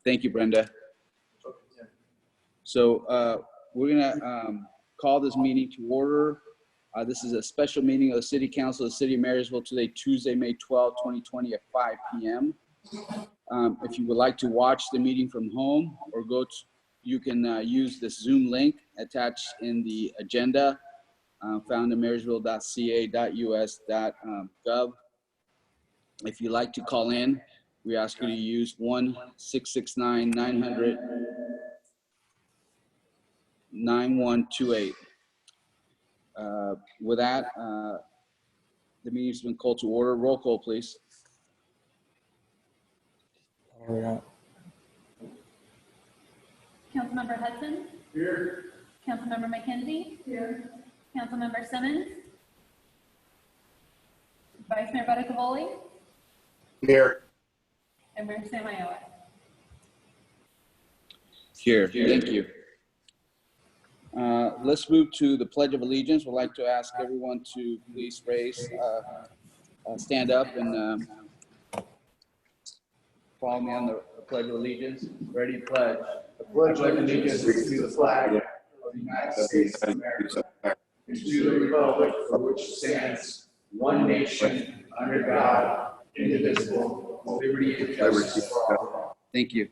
Thank you, Brenda. So we're gonna call this meeting to order. This is a special meeting of the City Council of the City of Marysville today, Tuesday, May 12, 2020 at 5 p.m. If you would like to watch the meeting from home or you can use this Zoom link attached in the agenda found in marysville.ca.us.gov. If you'd like to call in, we ask you to use 1-669-900-9128. With that, the meeting's been called to order. Roll call, please. Councilmember Hudson? Here. Councilmember McKenzie? Here. Councilmember Simmons? Vice Mayor Buttacavoli? Here. And Mayor Samayoa? Here. Thank you. Let's move to the Pledge of Allegiance. We'd like to ask everyone to please stand up and follow me on the Pledge of Allegiance. Ready, pledge. I pledge allegiance to the flag of the United States of America and to the republic for which stands one nation under God, indivisible, with liberty and justice for all. Thank you.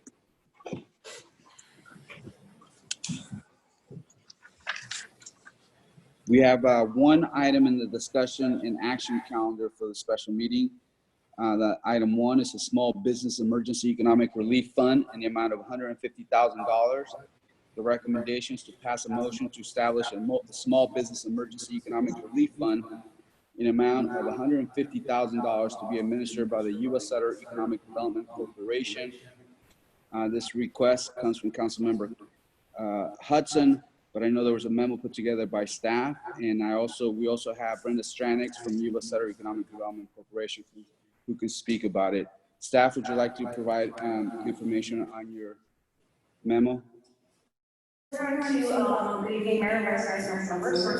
We have one item in the discussion and action calendar for the special meeting. The item 1 is a small business emergency economic relief fund in the amount of $150,000. The recommendation is to pass a motion to establish a small business emergency economic relief fund in an amount of $150,000 to be administered by the U.S. Sutter Economic Development Corporation. This request comes from Councilmember Hudson, but I know there was a memo put together by staff, and we also have Brenda Stranix from U.S. Sutter Economic Development Corporation who can speak about it. Staff, would you like to provide information on your memo? We're going to we're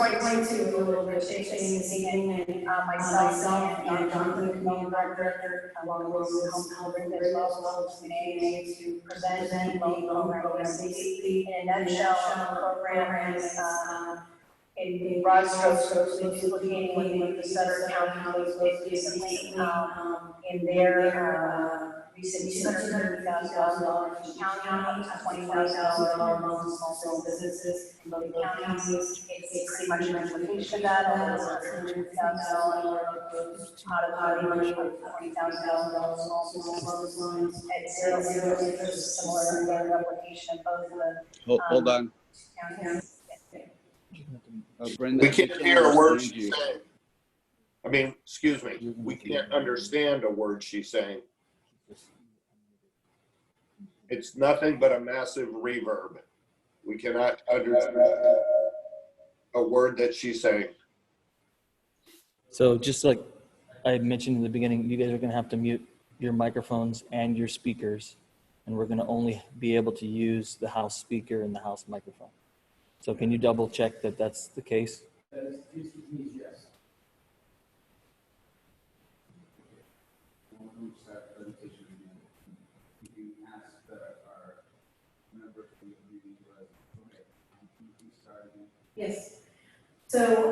going to do a little bit of changing this evening, and myself and Jonathan, the community director, along with helping as well as the community to present the loan program. Basically, in a nutshell, the program is in broad strokes, duplicating what the Sutter County was recently in their recent $230,000 to county, $20,000 loans to small businesses in both counties. It's pretty much an implementation of that, although it's $130,000 out of money with $40,000 small business loans at zero interest, similar to the application of both the Hold on. counties. Brenda, We can't hear a word she's saying. I mean, excuse me, we can't understand a word she's saying. It's nothing but a massive reverb. We cannot understand a word that she's saying. So just like I had mentioned in the beginning, you guys are going to have to mute your microphones and your speakers, and we're going to only be able to use the house speaker and the house microphone. So can you double check that that's the case? Yes. Yes. So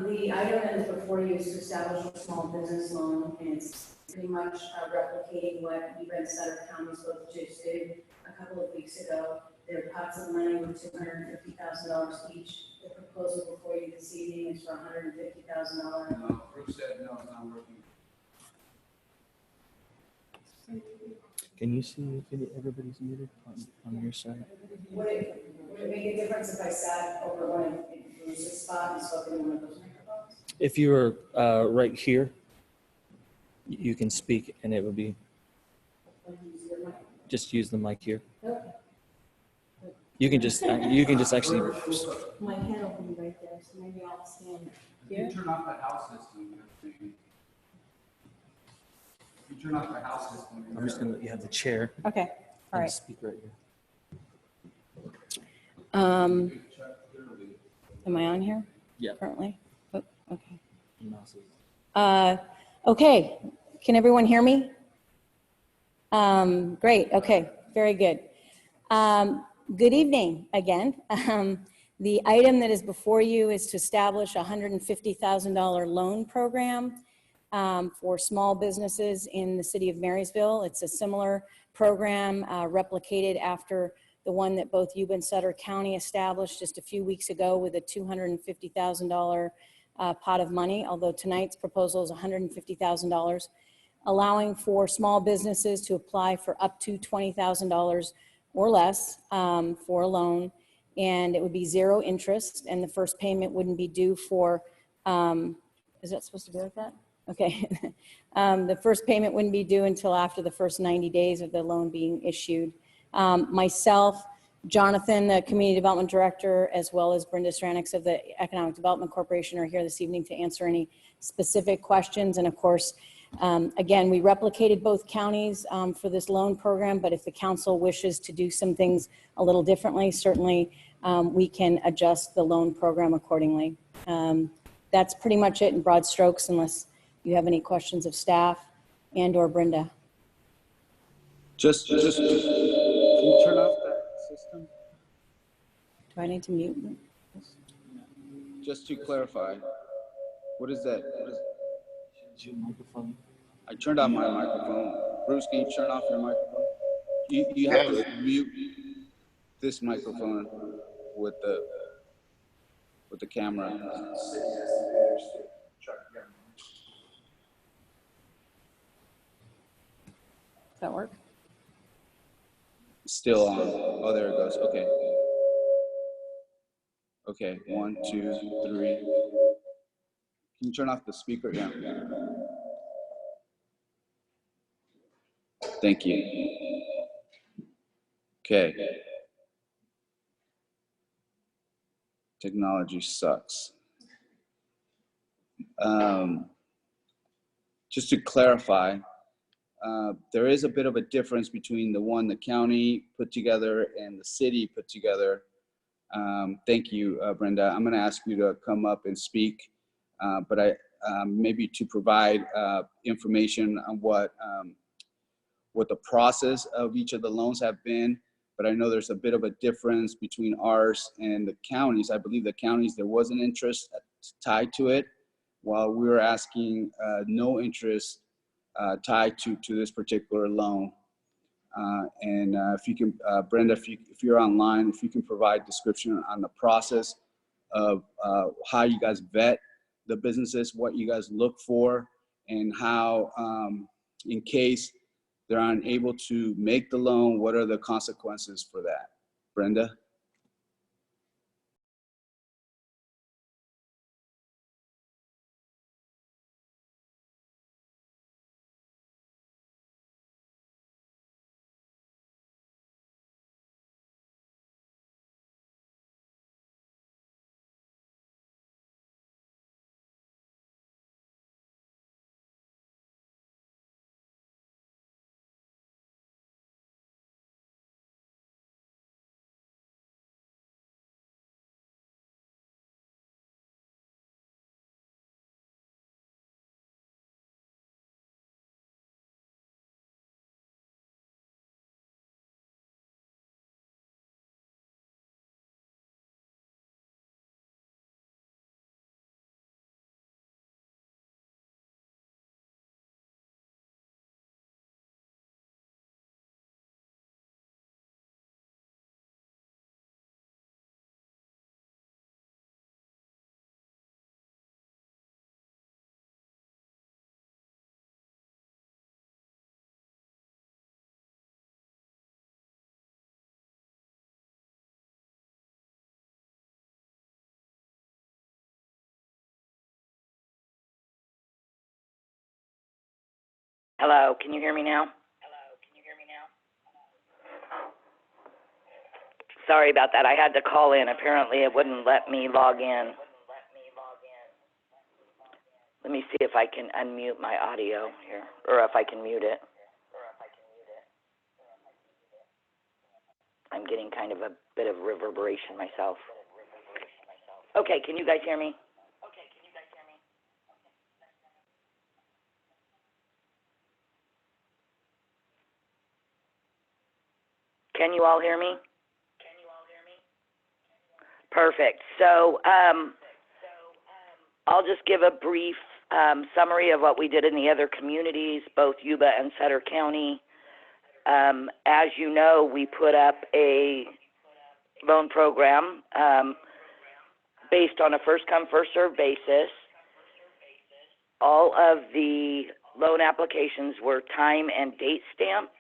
the item that is before you is to establish a small business loan, and it's pretty much replicating what even Sutter County spoke to do a couple of weeks ago. Their pots of money were $250,000 each. The proposal before you this evening is for $150,000. No, Brooke said no, it's not working. Can you see if everybody's muted on your side? Would it make a difference if I sat over one of the spot and spoke in one of those microphones? If you were right here, you can speak and it would be, just use the mic here. Okay. You can just actually. My hand will be right there, so maybe I'll stand here. You turn off the house system. You turn off the house system. I'm just gonna let you have the chair. Okay, all right. Speak right here. Am I on here? Yeah. Currently? Oh, okay. Mouse is- Okay, can everyone hear me? Great, okay, Very good. Good evening again. The item that is before you is to establish a $150,000 loan program for small businesses in the city of Marysville. It's a similar program replicated after the one that both Yuba and Sutter County established just a few weeks ago with a $250,000 pot of money, although tonight's proposal is $150,000, allowing for small businesses to apply for up to $20,000 or less for a loan, and it would be zero interest, and the first payment wouldn't be due for, is that supposed to be like that? Okay. The first payment wouldn't be due until after the first 90 days of the loan being issued. Myself, Jonathan, the Community Development Director, as well as Brenda Stranix of the Economic Development Corporation are here this evening to answer any specific questions. And of course, again, we replicated both counties for this loan program, but if the council wishes to do some things a little differently, certainly we can adjust the loan program accordingly. That's pretty much it in broad strokes, unless you have any questions of staff and or Brenda. Just, can you turn off that system? Do I need to mute? Just to clarify, what is that? Your microphone. I turned on my microphone. Bruce, can you turn off your microphone? You have to mute this microphone with the camera. Does that work? Still on. Oh, there it goes. Okay. Okay, 1, 2, 3. Can you turn off the speaker? Yeah. Thank you. Okay. Technology sucks. Just to clarify, there is a bit of a difference between the one the county put together and the city put together. Thank you, Brenda. I'm going to ask you to come up and speak, but maybe to provide information on what the process of each of the loans have been. But I know there's a bit of a difference between ours and the counties. I believe the counties, there was an interest tied to it, while we were asking no interest tied to this particular loan. And if you can, Brenda, if you're online, if you can provide description on the process of how you guys vet the businesses, what you guys look for, and how, in case they're unable to make the loan, what are the consequences for that? Brenda? Hello, can you hear me now? Sorry about that. I had to call in. Apparently it wouldn't let me log in. Let me see if I can unmute my audio here, or if I can mute it. I'm getting kind of a bit of reverberation myself. Okay, can you guys hear me? Can you all hear me? Perfect. So I'll just give a brief summary of what we did in the other communities, both Yuba and Sutter County. As you know, we put up a loan program based on a first-come, first-served basis. All of the loan applications were time and date stamped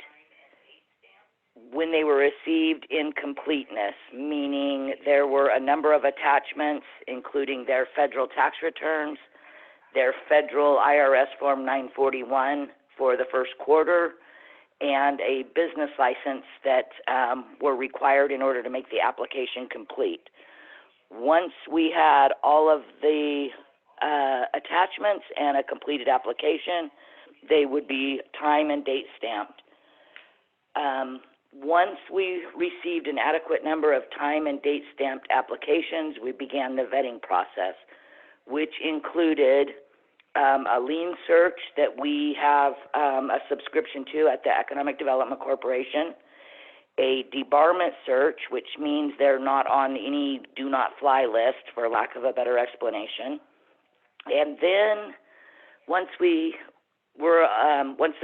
when they were received in completeness, meaning there were a number of attachments, including their federal tax returns, their federal IRS Form 941 for the first quarter, and a business license that were required in order to make the application complete. Once we had all of the attachments and a completed application, they would be time and date stamped. Once we received an adequate number of time and date stamped applications, we began the vetting process, which included a lien search that we have a subscription to at the Economic Development Corporation, a debarment search, which means they're not on any do not fly list, for lack of a better explanation. And then once the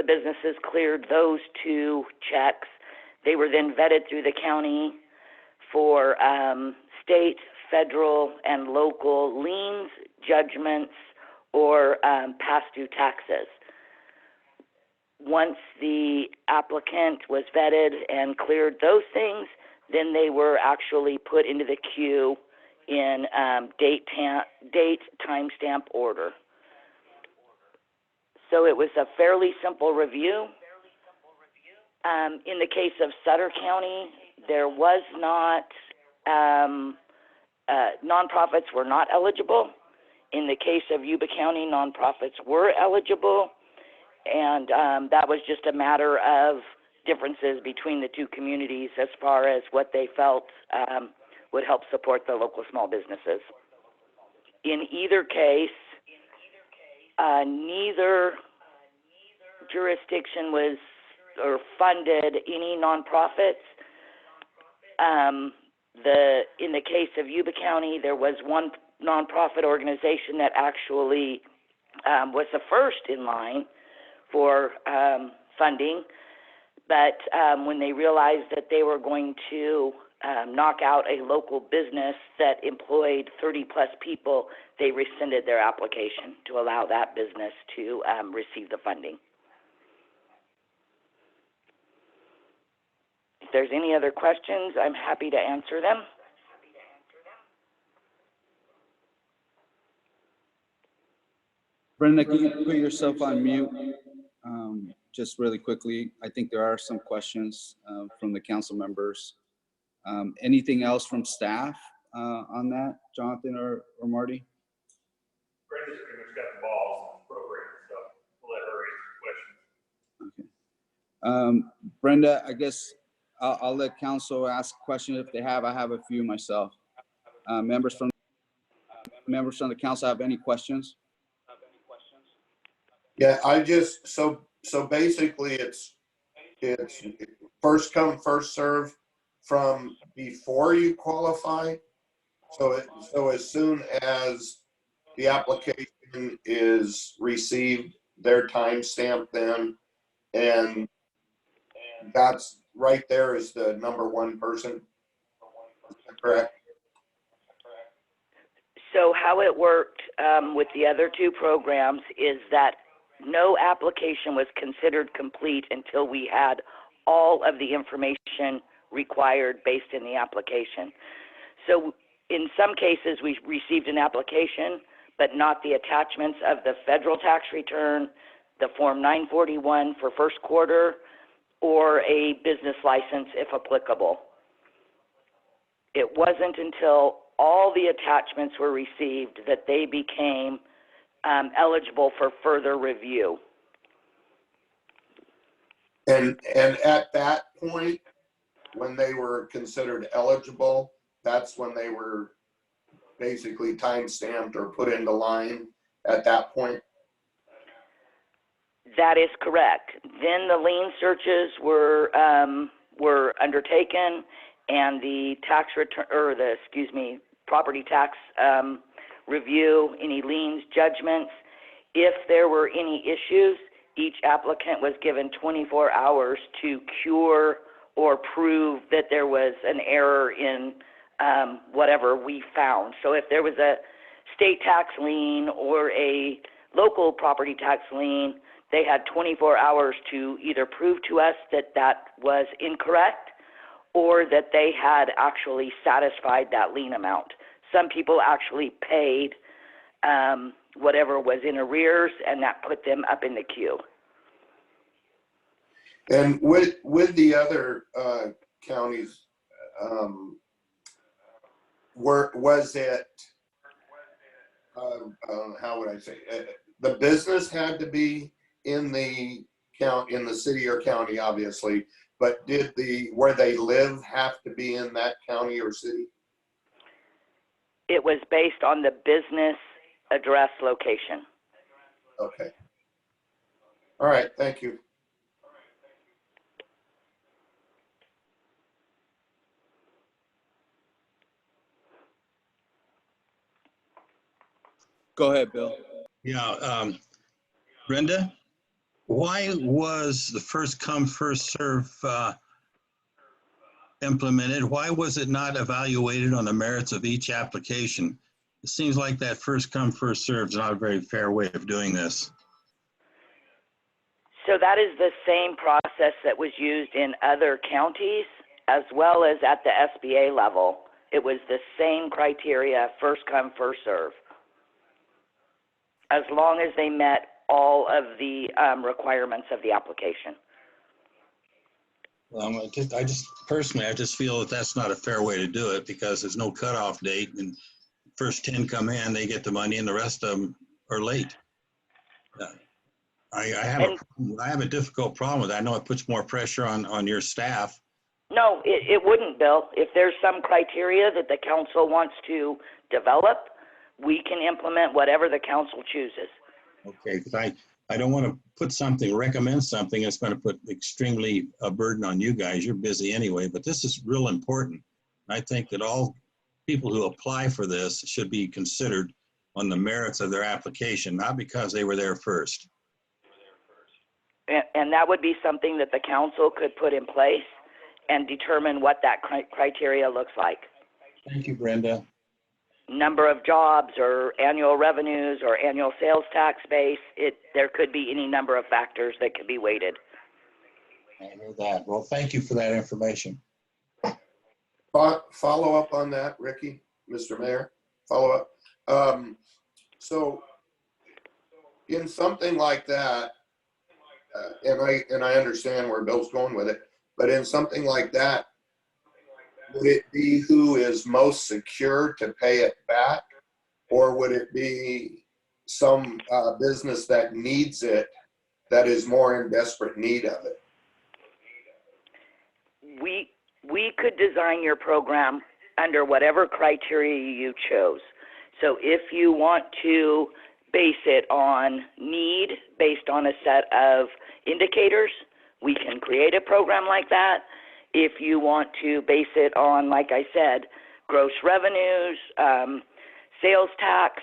businesses cleared those two checks, they were then vetted through the county for state, federal, and local liens, judgments, or past due taxes. Once the applicant was vetted and cleared those things, then they were actually put into the queue in date timestamp order. So it was a fairly simple review. In the case of Sutter County, there was not, nonprofits were not eligible. In the case of Yuba County, nonprofits were eligible, and that was just a matter of differences between the two communities as far as what they felt would help support the local small businesses. In either case, neither jurisdiction was or funded any nonprofits. In the case of Yuba County, there was one nonprofit organization that actually was the first in line for funding, but when they realized that they were going to knock out a local business that employed 30 plus people, they rescinded their application to allow that business to receive the funding. If there's any other questions, I'm happy to answer them. Brenda, can you put yourself on mute? Just really quickly, I think there are some questions from the council members. Anything else from staff on that, Jonathan or Marty? Brenda's pretty much got the balls on the program, so we'll let her raise the questions. Okay. Brenda, I guess I'll let council ask questions if they have. I have a few myself. Members from the council have any questions? Yeah, I just, so basically it's first come, first serve from before you qualify. So as soon as the application is received, their timestamp then, and that's right there is the number one person. Is that correct? So how it worked with the other two programs is that no application was considered complete until we had all of the information required based in the application. So in some cases, we received an application, but not the attachments of the federal tax return, the Form 941 for first quarter, or a business license if applicable. It wasn't until all the attachments were received that they became eligible for further review. And at that point, when they were considered eligible, that's when they were basically time-stamped or put into line at that point? That is correct. Then the lien searches were were undertaken and the tax return, or the, excuse me, property tax review, any liens, judgments. If there were any issues, each applicant was given 24 hours to cure or prove that there was an error in whatever we found. So if there was a state tax lien or a local property tax lien, they had 24 hours to either prove to us that that was incorrect or that they had actually satisfied that lien amount. Some people actually paid whatever was in arrears, and that put them up in the queue. And with the other counties, was it, how would I say, the business had to be in the city or county, obviously, but did where they live have to be in that county or city? It was based on the business address location. Okay. All right, thank you. Go ahead, Bill. Yeah, Brenda, why was the first come, first serve implemented? Why was it not evaluated on the merits of each application? It seems like that first come, first serve is not a very fair way of doing this. So that is the same process that was used in other counties as well as at the SBA level. It was the same criteria, first come, first serve, as long as they met all of the requirements of the application. I just personally feel that that's not a fair way to do it because there's no cutoff date, and first 10 come in, they get the money, and the rest of them are late. I have a difficult problem with that. I know it puts more pressure on your staff. No, it wouldn't, Bill. If there's some criteria that the council wants to develop, we can implement whatever the council chooses. Okay, because I don't want to recommend something that's going to put extremely a burden on you guys. You're busy anyway, but this is real important. I think that all people who apply for this should be considered on the merits of their application, not because they were there first. And that would be something that the council could put in place and determine what that criteria looks like. Thank you, Brenda. Number of jobs or annual revenues or annual sales tax base. There could be any number of factors that could be weighted. I know that. Well, thank you for that information. Follow up on that, Ricky, Mr. Mayor, follow up. So in something like that, and I understand where Bill's going with it, but in something like that, would it be who is most secure to pay it back, or would it be some business that needs it, that is more in desperate need of it? We could design your program under whatever criteria you chose. So if you want to base it on need, based on a set of indicators, we can create a program like that. If you want to base it on, like I said, gross revenues, sales tax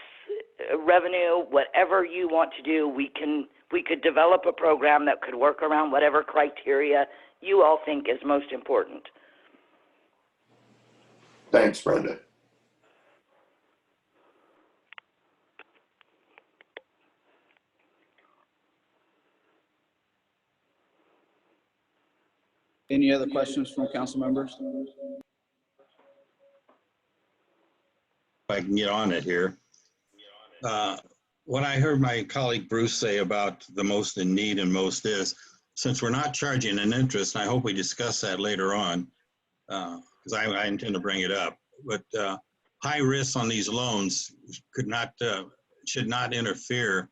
revenue, whatever you want to do, we could develop a program that could work around whatever criteria you all think is most important. Thanks, Brenda. Any other questions from council members? If I can get on it here. What I heard my colleague Bruce say about the most in need and most is, since we're not charging an interest, and I hope we discuss that later on, because I intend to bring it up, but high risk on these loans should not interfere.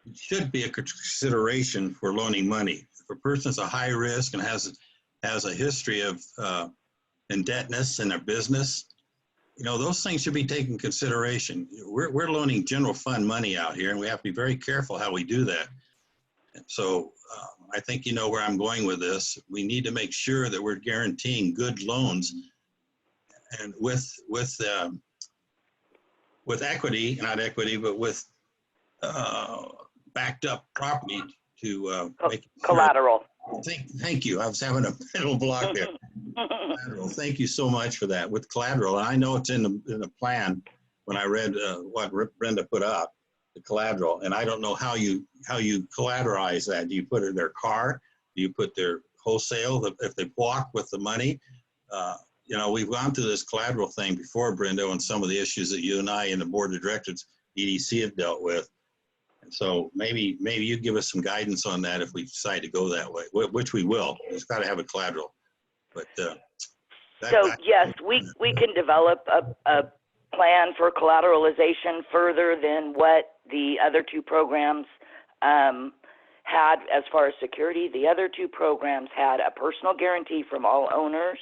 It should be a consideration for loaning money. If a person's a high risk and has a history of indebtedness in their business, those things should be taken into consideration. We're loaning general fund money out here, and we have to be very careful how we do that. So I think you know where I'm going with this. We need to make sure that we're guaranteeing good loans, and with equity, not equity, but with backed up property to make sure. Collateral. Thank you. I was having a mental block there. Collateral. Thank you so much for that. With collateral, and I know it's in the plan when I read what Brenda put up, the collateral, and I don't know how you collateralize that. Do you put it in their car? Do you put their wholesale if they walk with the money? You know, we've gone through this collateral thing before, Brenda, on some of the issues that you and I and the board of directors, EDC, have dealt with. And so maybe you give us some guidance on that if we decide to go that way, which we will. It's got to have a collateral. But yes, we can develop a plan for collateralization further than what the other two programs had as far as security. The other two programs had a personal guarantee from all owners,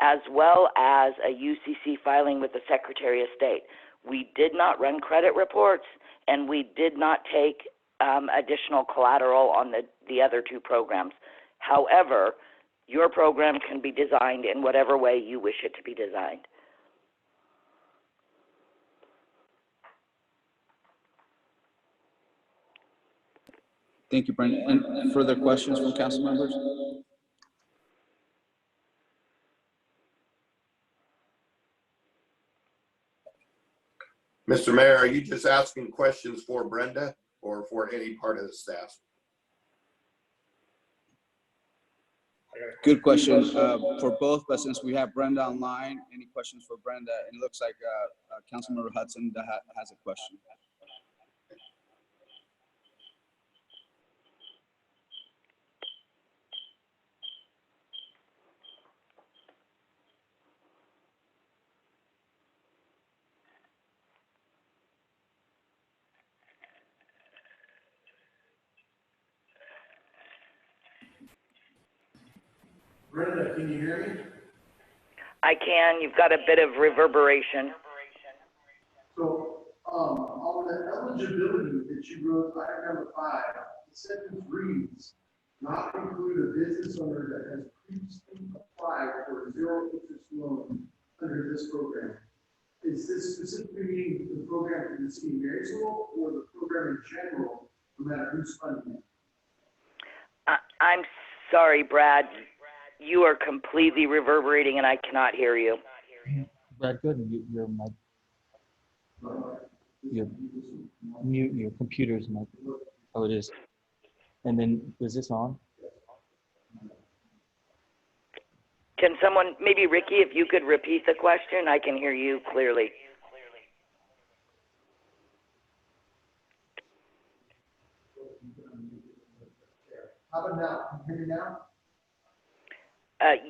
as well as a UCC filing with the Secretary of State. We did not run credit reports, and we did not take additional collateral on the other two programs. However, your program can be designed in whatever way you wish it to be designed. Thank you, Brenda. And further questions from council members? Mr. Mayor, are you just asking questions for Brenda or for any part of the staff? Good question for both, but since we have Brenda online, any questions for Brenda? It looks like Councilmember Hudson has a question. Brenda, can you hear me? I can. You've got a bit of reverberation. So, on the eligibility that you wrote, item number 5, the sentence reads, not include a business owner that has previously applied for a zero interest loan under this program. Is this specifically meaning the program for the city of Marysville or the program in general, no matter who's funding it? I'm sorry, Brad. You are completely reverberating and I cannot hear you. Brad, go ahead and mute your computer's mic. Oh, it is. And then, is this on? Can someone, maybe Ricky, if you could repeat the question, I can hear you clearly. How about now? Can you hear me now?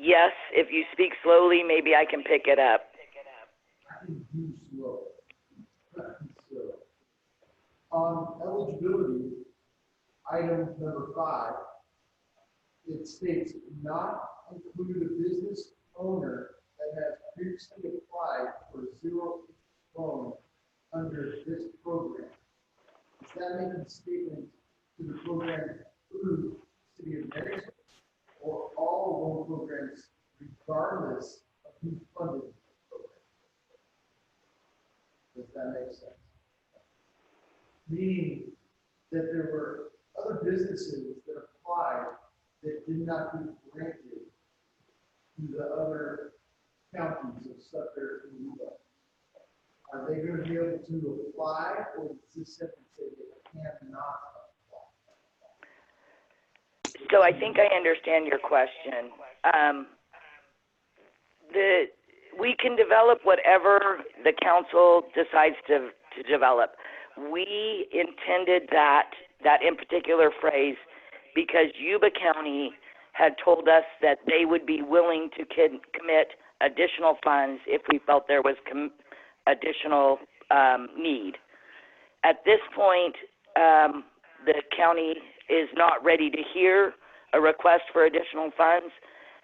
Yes, if you speak slowly, maybe I can pick it up. I can do slow. On eligibility, item number 5, it states not include a business owner that has previously applied for a zero interest loan under this program. Is that making a statement to the program through the city of Marysville or all loan programs regardless of who's funding the program? Does that make sense? Meaning that there were other businesses that applied that did not get granted to the other counties of Suffolk and Utah. Are they going to be able to apply, or does this simply say they cannot apply? So I think I understand your question. We can develop whatever the council decides to develop. We intended that in particular phrase because Yuba County had told us that they would be willing to commit additional funds if we felt there was additional need. At this point, the county is not ready to hear a request for additional funds.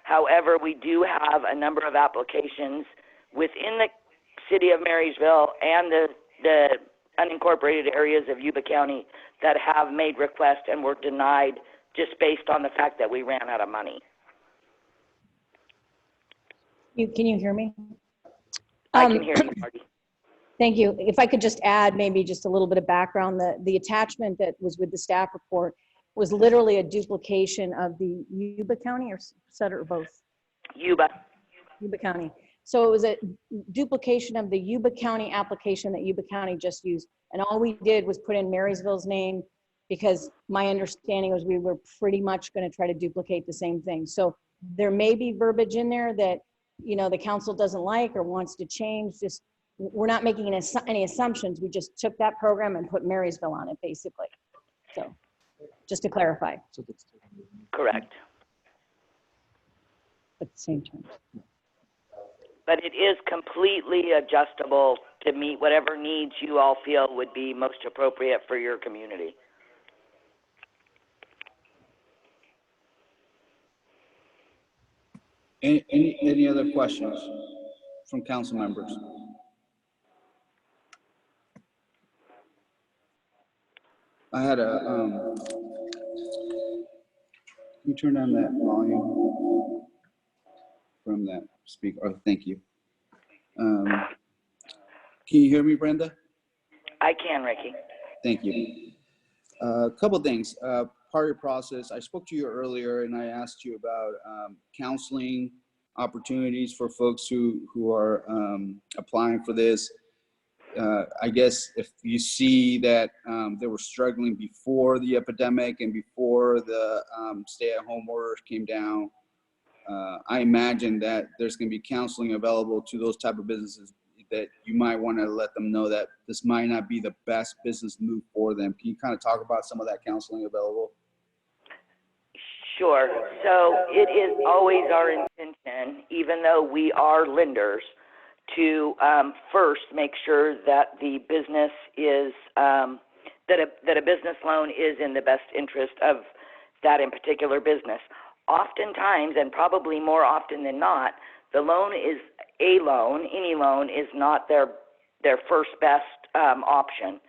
However, we do have a number of applications within the city of Marysville and the unincorporated areas of Yuba County that have made requests and were denied just based on the fact that we ran out of money. Can you hear me? I can hear you, Marty. Thank you. If I could just add maybe just a little bit of background, the attachment that was with the staff report was literally a duplication of the Yuba County or Sutter or both? Yuba. Yuba County. So it was a duplication of the Yuba County application that Yuba County just used. And all we did was put in Marysville's name because my understanding was we were pretty much going to try to duplicate the same thing. So there may be verbiage in there that, you know, the council doesn't like or wants to change. Just, we're not making any assumptions. We just took that program and put Marysville on it, basically. So just to clarify. Correct. At the same time. But it is completely adjustable to meet whatever needs you all feel would be most appropriate for your community. Any other questions from council members? I had a, can you turn down that volume from that speaker? Oh, thank you. Can you hear me, Brenda? I can, Ricky. Thank you. A couple of things. Part of your process, I spoke to you earlier and I asked you about counseling opportunities for folks who are applying for this. I guess if you see that they were struggling before the epidemic and before the stay-at-home orders came down, I imagine that there's going to be counseling available to those type of businesses that you might want to let them know that this might not be the best business move for them. Can you kind of talk about some of that counseling available? Sure. So it is always our intention, even though we are lenders, to first make sure that the business is, that a business loan is in the best interest of that in particular business. Oftentimes, and probably more often than not, the loan is a loan. Any loan is not their first best option.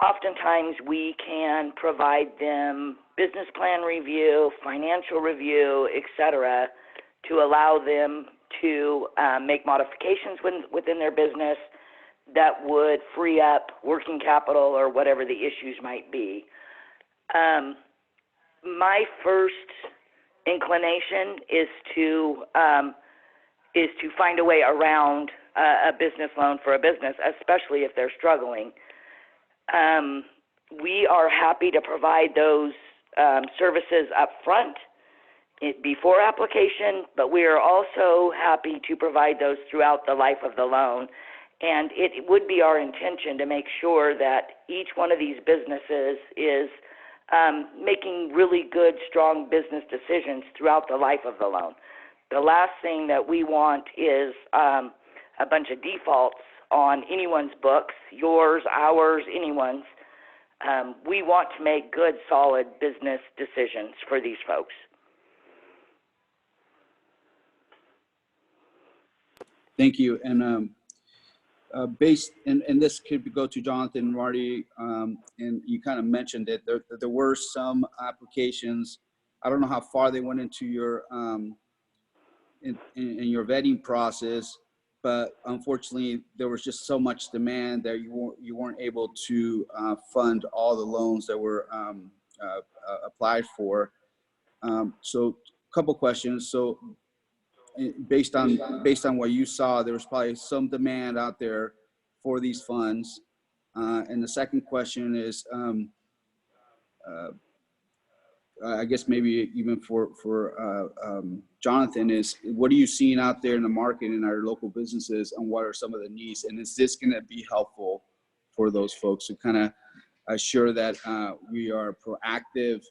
Oftentimes, we can provide them business plan review, financial review, etc., to allow them to make modifications within their business that would free up working capital or whatever the issues might be. My first inclination is to find a way around a business loan for a business, especially if they're struggling. We are happy to provide those services up front before application, but we are also happy to provide those throughout the life of the loan. And it would be our intention to make sure that each one of these businesses is making really good, strong business decisions throughout the life of the loan. The last thing that we want is a bunch of defaults on anyone's books, yours, ours, anyone's. We want to make good, solid business decisions for these folks. Thank you. And and this could go to Jonathan and Marty, and you kind of mentioned it. There were some applications. I don't know how far they went into your in your vetting process, but unfortunately, there was just so much demand that you weren't able to fund all the loans that were applied for. So, a couple questions. So, based on what you saw, there was probably some demand out there for these funds. And the second question is, I guess maybe even for Jonathan, is what are you seeing out there in the market in our local businesses, and what are some of the needs? And is this going to be helpful for those folks to kind of assure that we are proactive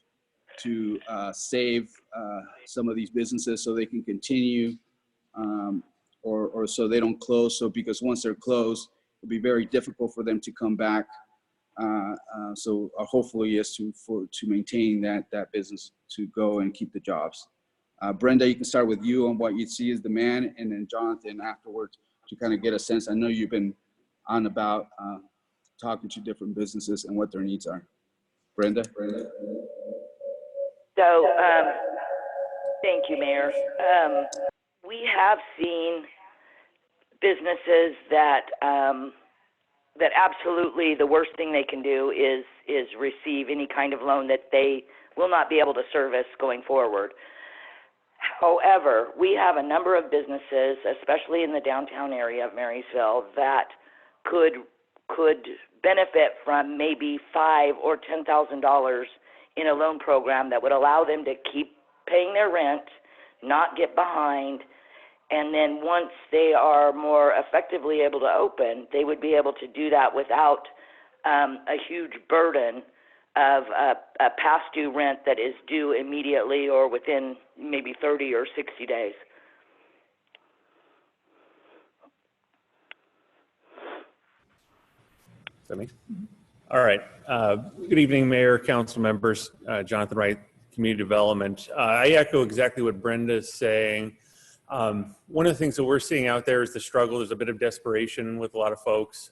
to save some of these businesses so they can continue, or so they don't close? So because once they're closed, it'll be very difficult for them to come back. So hopefully is to maintain that business, to go and keep the jobs. Brenda, you can start with you on what you see as demand, and then Jonathan afterwards to kind of get a sense. I know you've been on about talking to different businesses and what their needs are. Brenda? So, thank you, Mayor. We have seen businesses that that absolutely the worst thing they can do is receive any kind of loan that they will not be able to service going forward. However, we have a number of businesses, especially in the downtown area of Marysville, that could benefit from maybe $5,000 or $10,000 in a loan program that would allow them to keep paying their rent, not get behind, and then once they are more effectively able to open, they would be able to do that without a huge burden of a past due rent that is due immediately or within maybe 30 or 60 days. Is that me? All right. Good evening, Mayor, council members, Jonathan Wright, Community Development. I echo exactly what Brenda is saying. One of the things that we're seeing out there is the struggle. There's a bit of desperation with a lot of folks.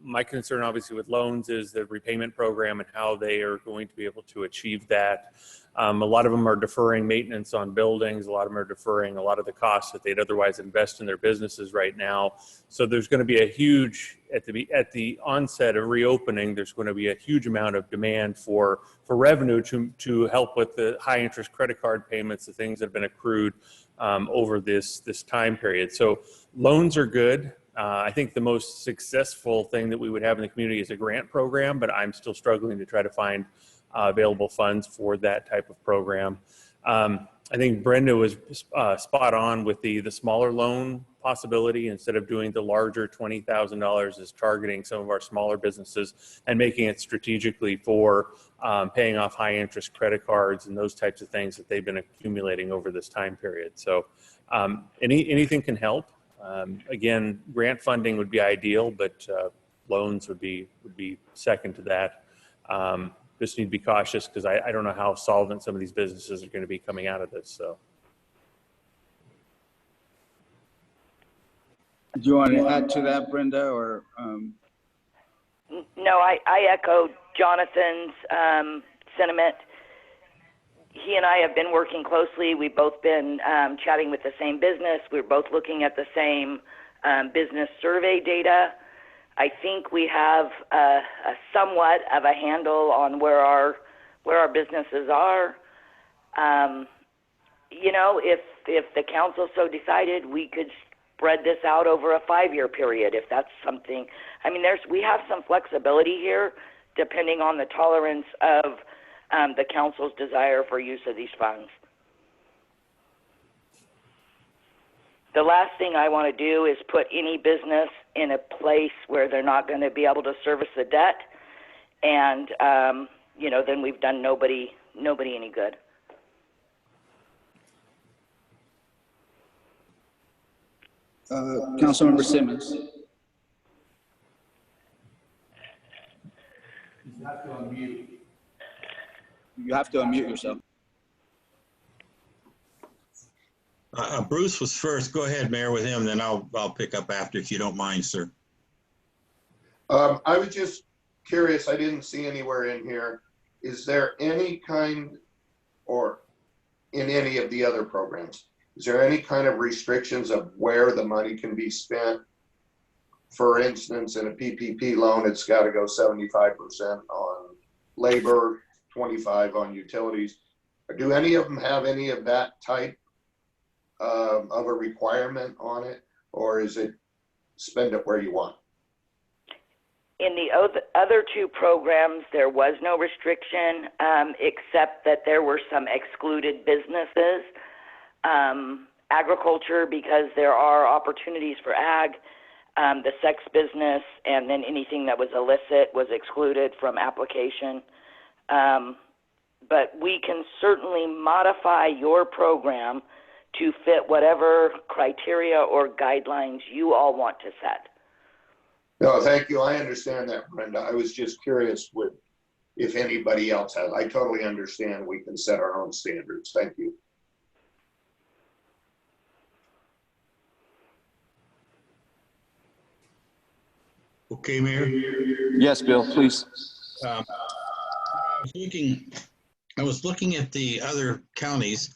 My concern, obviously, with loans is the repayment program and how they are going to be able to achieve that. A lot of them are deferring maintenance on buildings. A lot of them are deferring a lot of the costs that they'd otherwise invest in their businesses right now. So there's going to be a huge, at the onset of reopening, there's going to be a huge amount of demand for revenue to help with the high interest credit card payments, the things that have been accrued over this time period. So loans are good. I think the most successful thing that we would have in the community is a grant program, but I'm still struggling to try to find available funds for that type of program. I think Brenda was spot on with the smaller loan possibility. Instead of doing the larger $20,000, is targeting some of our smaller businesses and making it strategically for paying off high interest credit cards and those types of things that they've been accumulating over this time period. So anything can help. Again, grant funding would be ideal, but loans would be second to that. Just need to be cautious because I don't know how solvent some of these businesses are going to be coming out of this. So, Do you want to add to that, Brenda, or? No, I echo Jonathan's sentiment. He and I have been working closely. We've both been chatting with the same business. We're both looking at the same business survey data. I think we have a somewhat of a handle on where our businesses are. You know, if the council so decided, we could spread this out over a 5-year period if that's something. I mean, we have some flexibility here depending on the tolerance of the council's desire for use of these funds. The last thing I want to do is put any business in a place where they're not going to be able to service the debt, and you know, then we've done nobody any good. Councilmember Simmons. You have to unmute. You have to unmute yourself. Bruce was first. Go ahead, Mayor, with him, then I'll pick up after, if you don't mind, sir. I was just curious, I didn't see anywhere in here, is there any kind, or in any of the other programs, is there any kind of restrictions of where the money can be spent? For instance, in a PPP loan, it's got to go 75% on labor, 25 on utilities. Do any of them have any of that type of a requirement on it, or is it spend it where you want? In the other two programs, there was no restriction, except that there were some excluded businesses. Agriculture, because there are opportunities for ag, the sex business, and then anything that was illicit was excluded from application. But we can certainly modify your program to fit whatever criteria or guidelines you all want to set. No, thank you. I understand that, Brenda. I was just curious with if anybody else has. I totally understand we can set our own standards. Thank you. Okay, Mayor. Yes, Bill, please. I was looking at the other counties.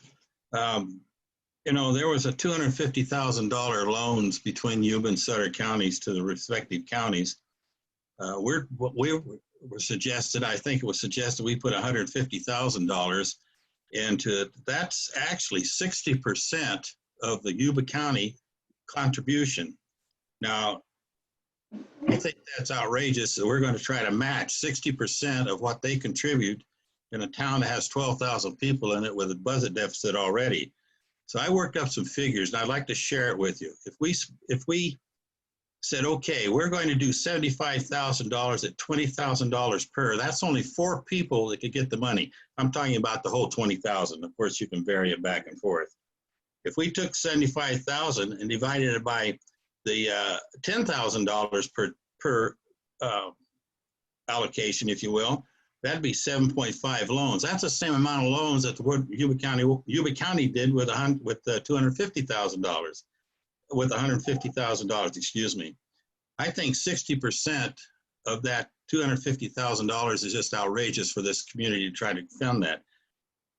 You know, there was a $250,000 loans between Yuba and Sutter counties to the respective counties. We were suggested, I think it was suggested we put $150,000 into it. That's actually 60% of the Yuba County contribution. Now, I think that's outrageous. So we're going to try to match 60% of what they contribute in a town that has 12,000 people in it with a budget deficit already. So I worked up some figures and I'd like to share it with you. If we said, okay, we're going to do $75,000 at $20,000 per, that's only 4 people that could get the money. I'm talking about the whole 20,000. Of course, you can vary it back and forth. If we took 75,000 and divided it by the $10,000 per allocation, if you will, that'd be 7.5 loans. That's the same amount of loans that the Yuba County did with $250,000. With $150,000, excuse me. I think 60% of that $250,000 is just outrageous for this community to try to fund that.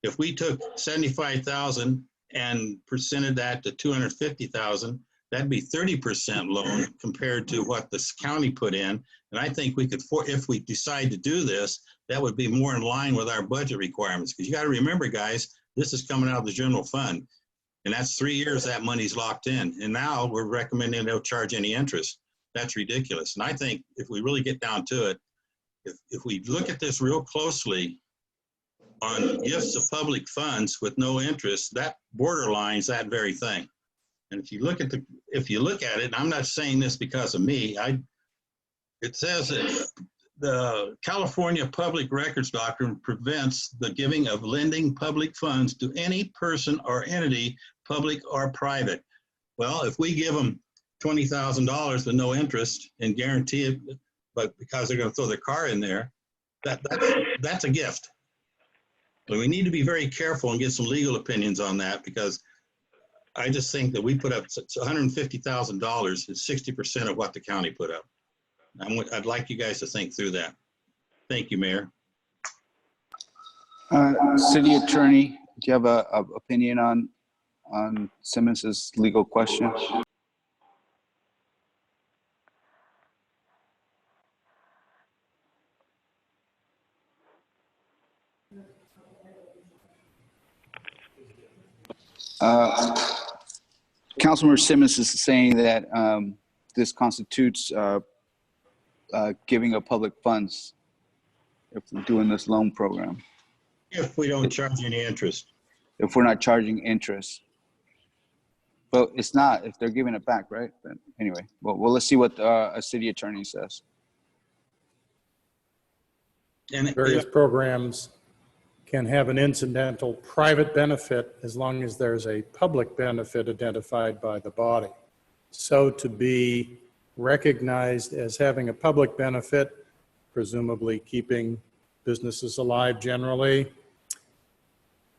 If we took 75,000 and percented that to 250,000, that'd be 30% loan compared to what this county put in. And I think we could, if we decide to do this, that would be more in line with our budget requirements. Because you got to remember, guys, this is coming out of the general fund. And that's 3 years that money's locked in. And now we're recommending they don't charge any interest. That's ridiculous. And I think if we really get down to it, if we look at this real closely on gifts of public funds with no interest, that borderlines that very thing. And if you look at it, and I'm not saying this because of me, it says that the California Public Records Doctrine prevents the giving of lending public funds to any person or entity, public or private. Well, if we give them $20,000 with no interest and guarantee it, but because they're going to throw their car in there, that's a gift. But we need to be very careful and get some legal opinions on that, because I just think that we put up $150,000 is 60% of what the county put up. I'd like you guys to think through that. Thank you, Mayor. City Attorney, do you have a opinion on Simmons's legal question? Councilmember Simmons is saying that this constitutes giving of public funds if we're doing this loan program. If we don't charge any interest. If we're not charging interest. But it's not if they're giving it back, right? But anyway, well, let's see what a city attorney says. And various programs can have an incidental private benefit as long as there's a public benefit identified by the body. So to be recognized as having a public benefit, presumably keeping businesses alive generally,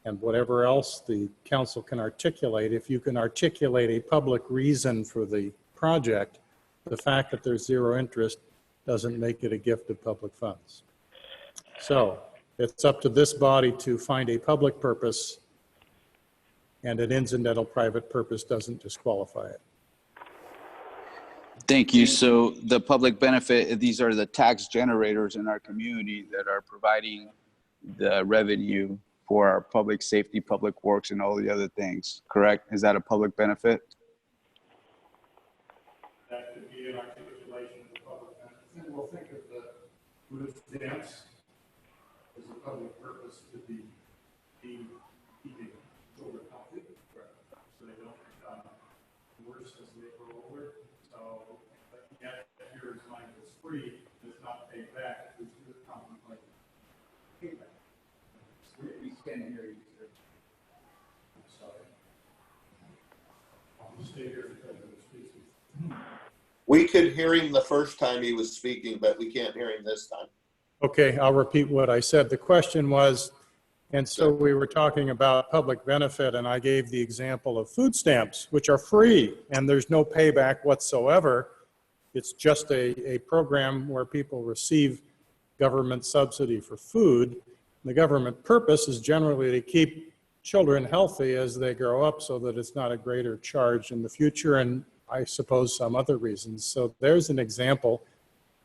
and whatever else the council can articulate, if you can articulate a public reason for the project, the fact that there's zero interest doesn't make it a gift of public funds. So it's up to this body to find a public purpose, and an incidental private purpose doesn't disqualify it. Thank you. So the public benefit, these are the tax generators in our community that are providing the revenue for our public safety, public works, and all the other things, correct? Is that a public benefit? That could be an articulation of the public benefit. And we'll think of the food stamps as a public purpose to be keeping children healthy, so they don't become worse as they grow older. So, but yet, here is money that's free, does not pay back, which is contemplated payback. We can't hear you, sir. I'm sorry. I'll stay here because of the species. We could hear him the first time he was speaking, but we can't hear him this time. Okay, I'll repeat what I said. The question was, and so we were talking about public benefit, and I gave the example of food stamps, which are free, and there's no payback whatsoever It's just a program where people receive government subsidy for food. The government purpose is generally to keep children healthy as they grow up so that it's not a greater charge in the future, and I suppose some other reasons. So there's an example.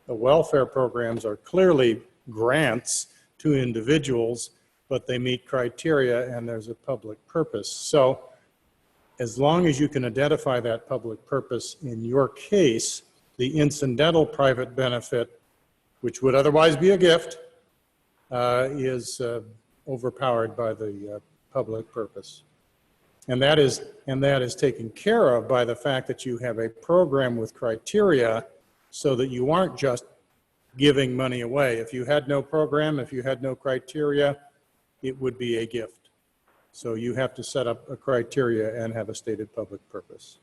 The welfare programs are clearly grants to individuals, but they meet criteria and there's a public purpose. So as long as you can identify that public purpose in your case, the incidental private benefit, which would otherwise be a gift, is overpowered by the public purpose. And that is taken care of by the fact that you have a program with criteria so that you aren't just giving money away. If you had no program, if you had no criteria, it would be a gift. So you have to set up a criteria and have a stated public purpose.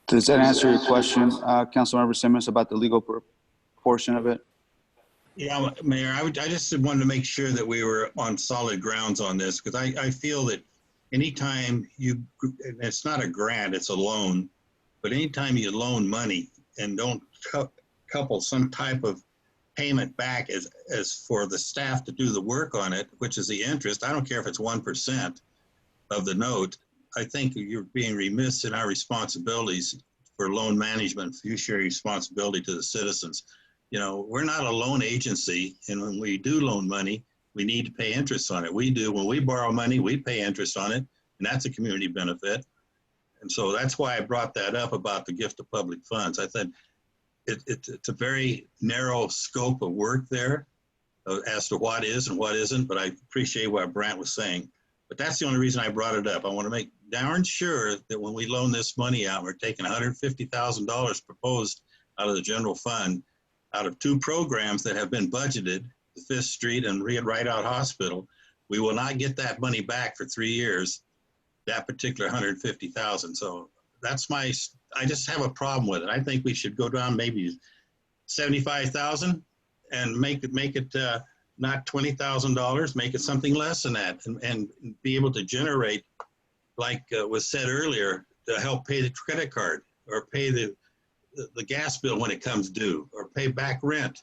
Does that answer your question, Councilmember Simmons, about the legal portion of it? Yeah, Mayor, I just wanted to make sure that we were on solid grounds on this, because I feel that anytime and it's not a grant, it's a loan, but anytime you loan money and don't couple some type of payment back as for the staff to do the work on it, which is the interest, I don't care if it's 1% of the note, I think you're being remiss in our responsibilities for loan management, fiduciary responsibility to the citizens. You know, we're not a loan agency, and when we do loan money, we need to pay interest on it. We do. When we borrow money, we pay interest on it, and that's a community benefit. And so that's why I brought that up about the gift of public funds. I thought it's a very narrow scope of work there as to what is and what isn't, but I appreciate what Brant was saying. But that's the only reason I brought it up. I want to make darn sure that when we loan this money out, we're taking $150,000 proposed out of the general fund, out of 2 programs that have been budgeted, the 5th Street and Right Out Hospital. We will not get that money back for 3 years, that particular $150,000. So that's I just have a problem with it. I think we should go down maybe $75,000 and make it not $20,000, make it something less than that, and be able to generate, like was said earlier, to help pay the credit card or pay the gas bill when it comes due, or pay back rent,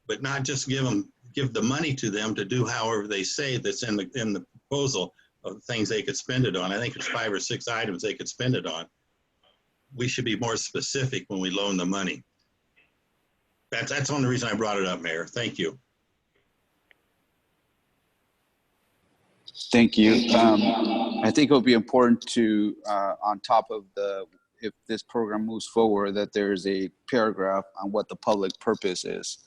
but not just give the money to them to do however they say that's in the proposal of things they could spend it on. I think it's 5 or 6 items they could spend it on. We should be more specific when we loan the money. That's the only reason I brought it up, Mayor. Thank you. Thank you. I think it'll be important to, on top of if this program moves forward, that there's a paragraph on what the public purpose is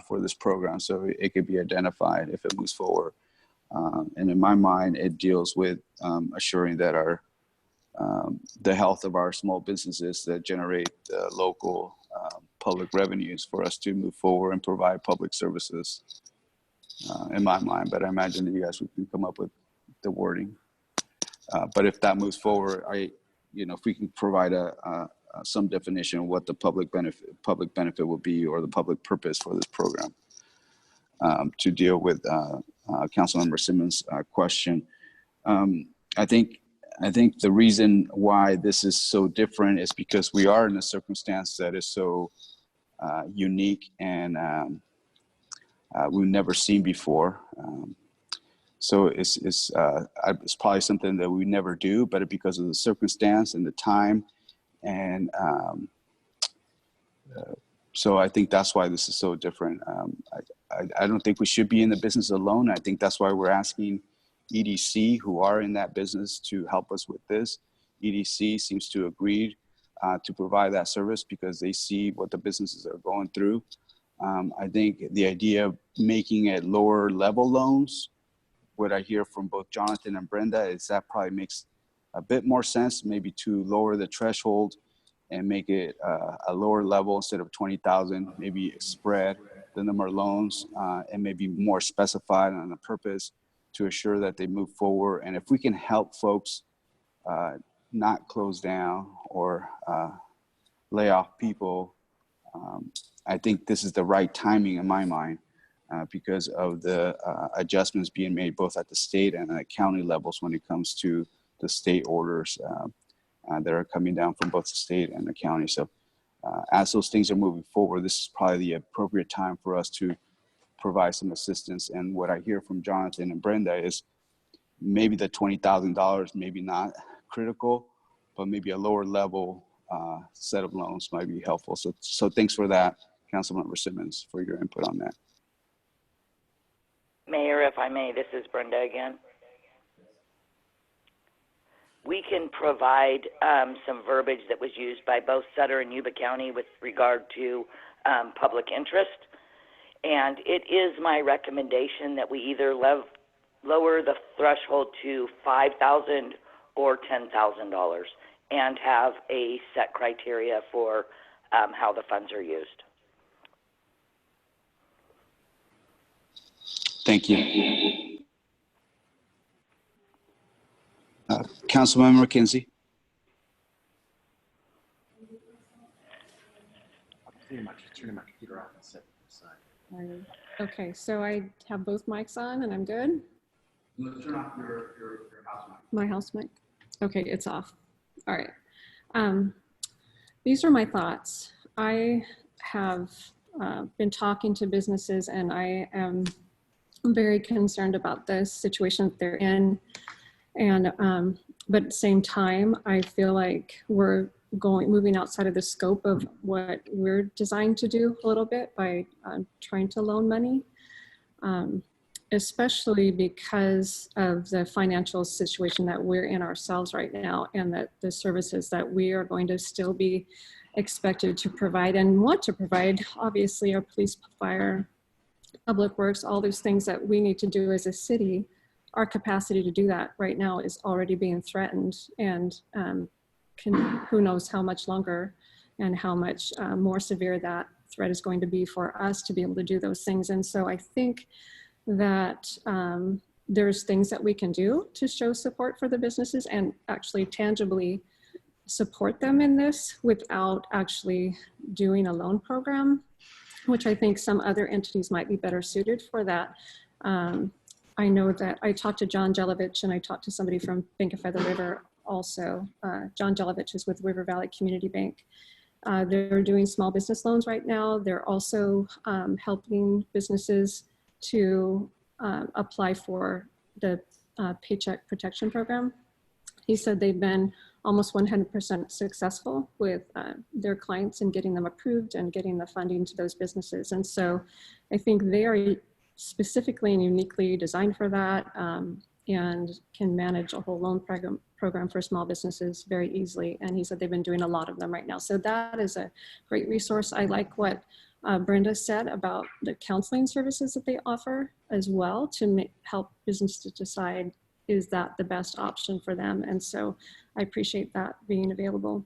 for this program, so it could be identified if it moves forward. And in my mind, it deals with assuring that the health of our small businesses that generate local public revenues for us to move forward and provide public services. In my mind, but I imagine that you guys can come up with the wording. But if that moves forward, if we can provide some definition of what the public benefit will be, or the public purpose for this program, to deal with Councilmember Simmons' question. I think the reason why this is so different is because we are in a circumstance that is so unique and we've never seen before. So it's probably something that we never do, but because of the circumstance and the time, and so I think that's why this is so different. I don't think we should be in the business alone. I think that's why we're asking EDC, who are in that business, to help us with this. EDC seems to agree to provide that service because they see what the businesses are going through. I think the idea of making it lower level loans, what I hear from both Jonathan and Brenda, is that probably makes a bit more sense, maybe to lower the threshold and make it a lower level instead of 20,000, maybe spread the number of loans and maybe more specified on the purpose to assure that they move forward. And if we can help folks not close down or lay off people, I think this is the right timing in my mind because of the adjustments being made both at the state and at county levels when it comes to the state orders that are coming down from both the state and the county. So as those things are moving forward, this is probably the appropriate time for us to provide some assistance. And what I hear from Jonathan and Brenda is maybe the $20,000, maybe not critical, but maybe a lower level set of loans might be helpful. So thanks for that, Councilmember Simmons, for your input on that. Mayor, if I may, this is Brenda again. We can provide some verbiage that was used by both Sutter and Yuba County with regard to public interest. And it is my recommendation that we either lower the threshold to $5,000 or $10,000 and have a set criteria for how the funds are used. Thank you. Councilmember McKenzie. Turn my computer off and set it aside. Okay, so I have both mics on and I'm good? Turn off your house mic. My house mic? Okay, it's off. All right. These are my thoughts. I have been talking to businesses and I am very concerned about the situation that they're in. And, but at the same time, I feel like we're moving outside of the scope of what we're designed to do a little bit by trying to loan money, especially because of the financial situation that we're in ourselves right now, and that the services that we are going to still be expected to provide and want to provide, obviously our police, fire, public works, all those things that we need to do as a city, our capacity to do that right now is already being threatened, and who knows how much longer and how much more severe that threat is going to be for us to be able to do those things. And so I think that there's things that we can do to show support for the businesses and actually tangibly support them in this without actually doing a loan program, which I think some other entities might be better suited for that. I know that I talked to John Jelovich and I talked to somebody from Bank of Feather River also. John Jelovich is with River Valley Community Bank. They're doing small business loans right now. They're also helping businesses to apply for the Paycheck Protection Program. He said they've been almost 100% successful with their clients in getting them approved and getting the funding to those businesses. And so I think they are specifically and uniquely designed for that, and can manage a whole loan program for small businesses very easily. And he said they've been doing a lot of them right now. So that is a great resource. I like what Brenda said about the counseling services that they offer as well to help businesses decide, is that the best option for them? And so I appreciate that being available.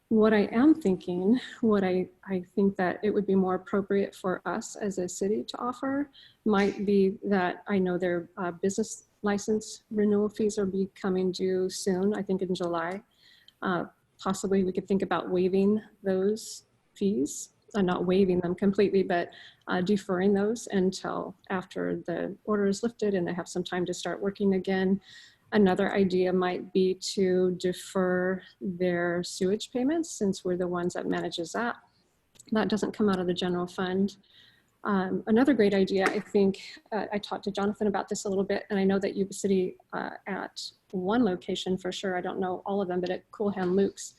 What I am thinking, what I think that it would be more appropriate for us as a city to offer might be that I know their business license renewal fees are becoming due soon, I think in July. Possibly we could think about waiving those fees, not waiving them completely, but deferring those until after the order is lifted and they have some time to start working again. Another idea might be to defer their sewage payments, since we're the ones that manages that. That doesn't come out of the general fund. Another great idea, I think, I talked to Jonathan about this a little bit, and I know that Yuba City at one location for sure, I don't know all of them, but at Coolham Luke's,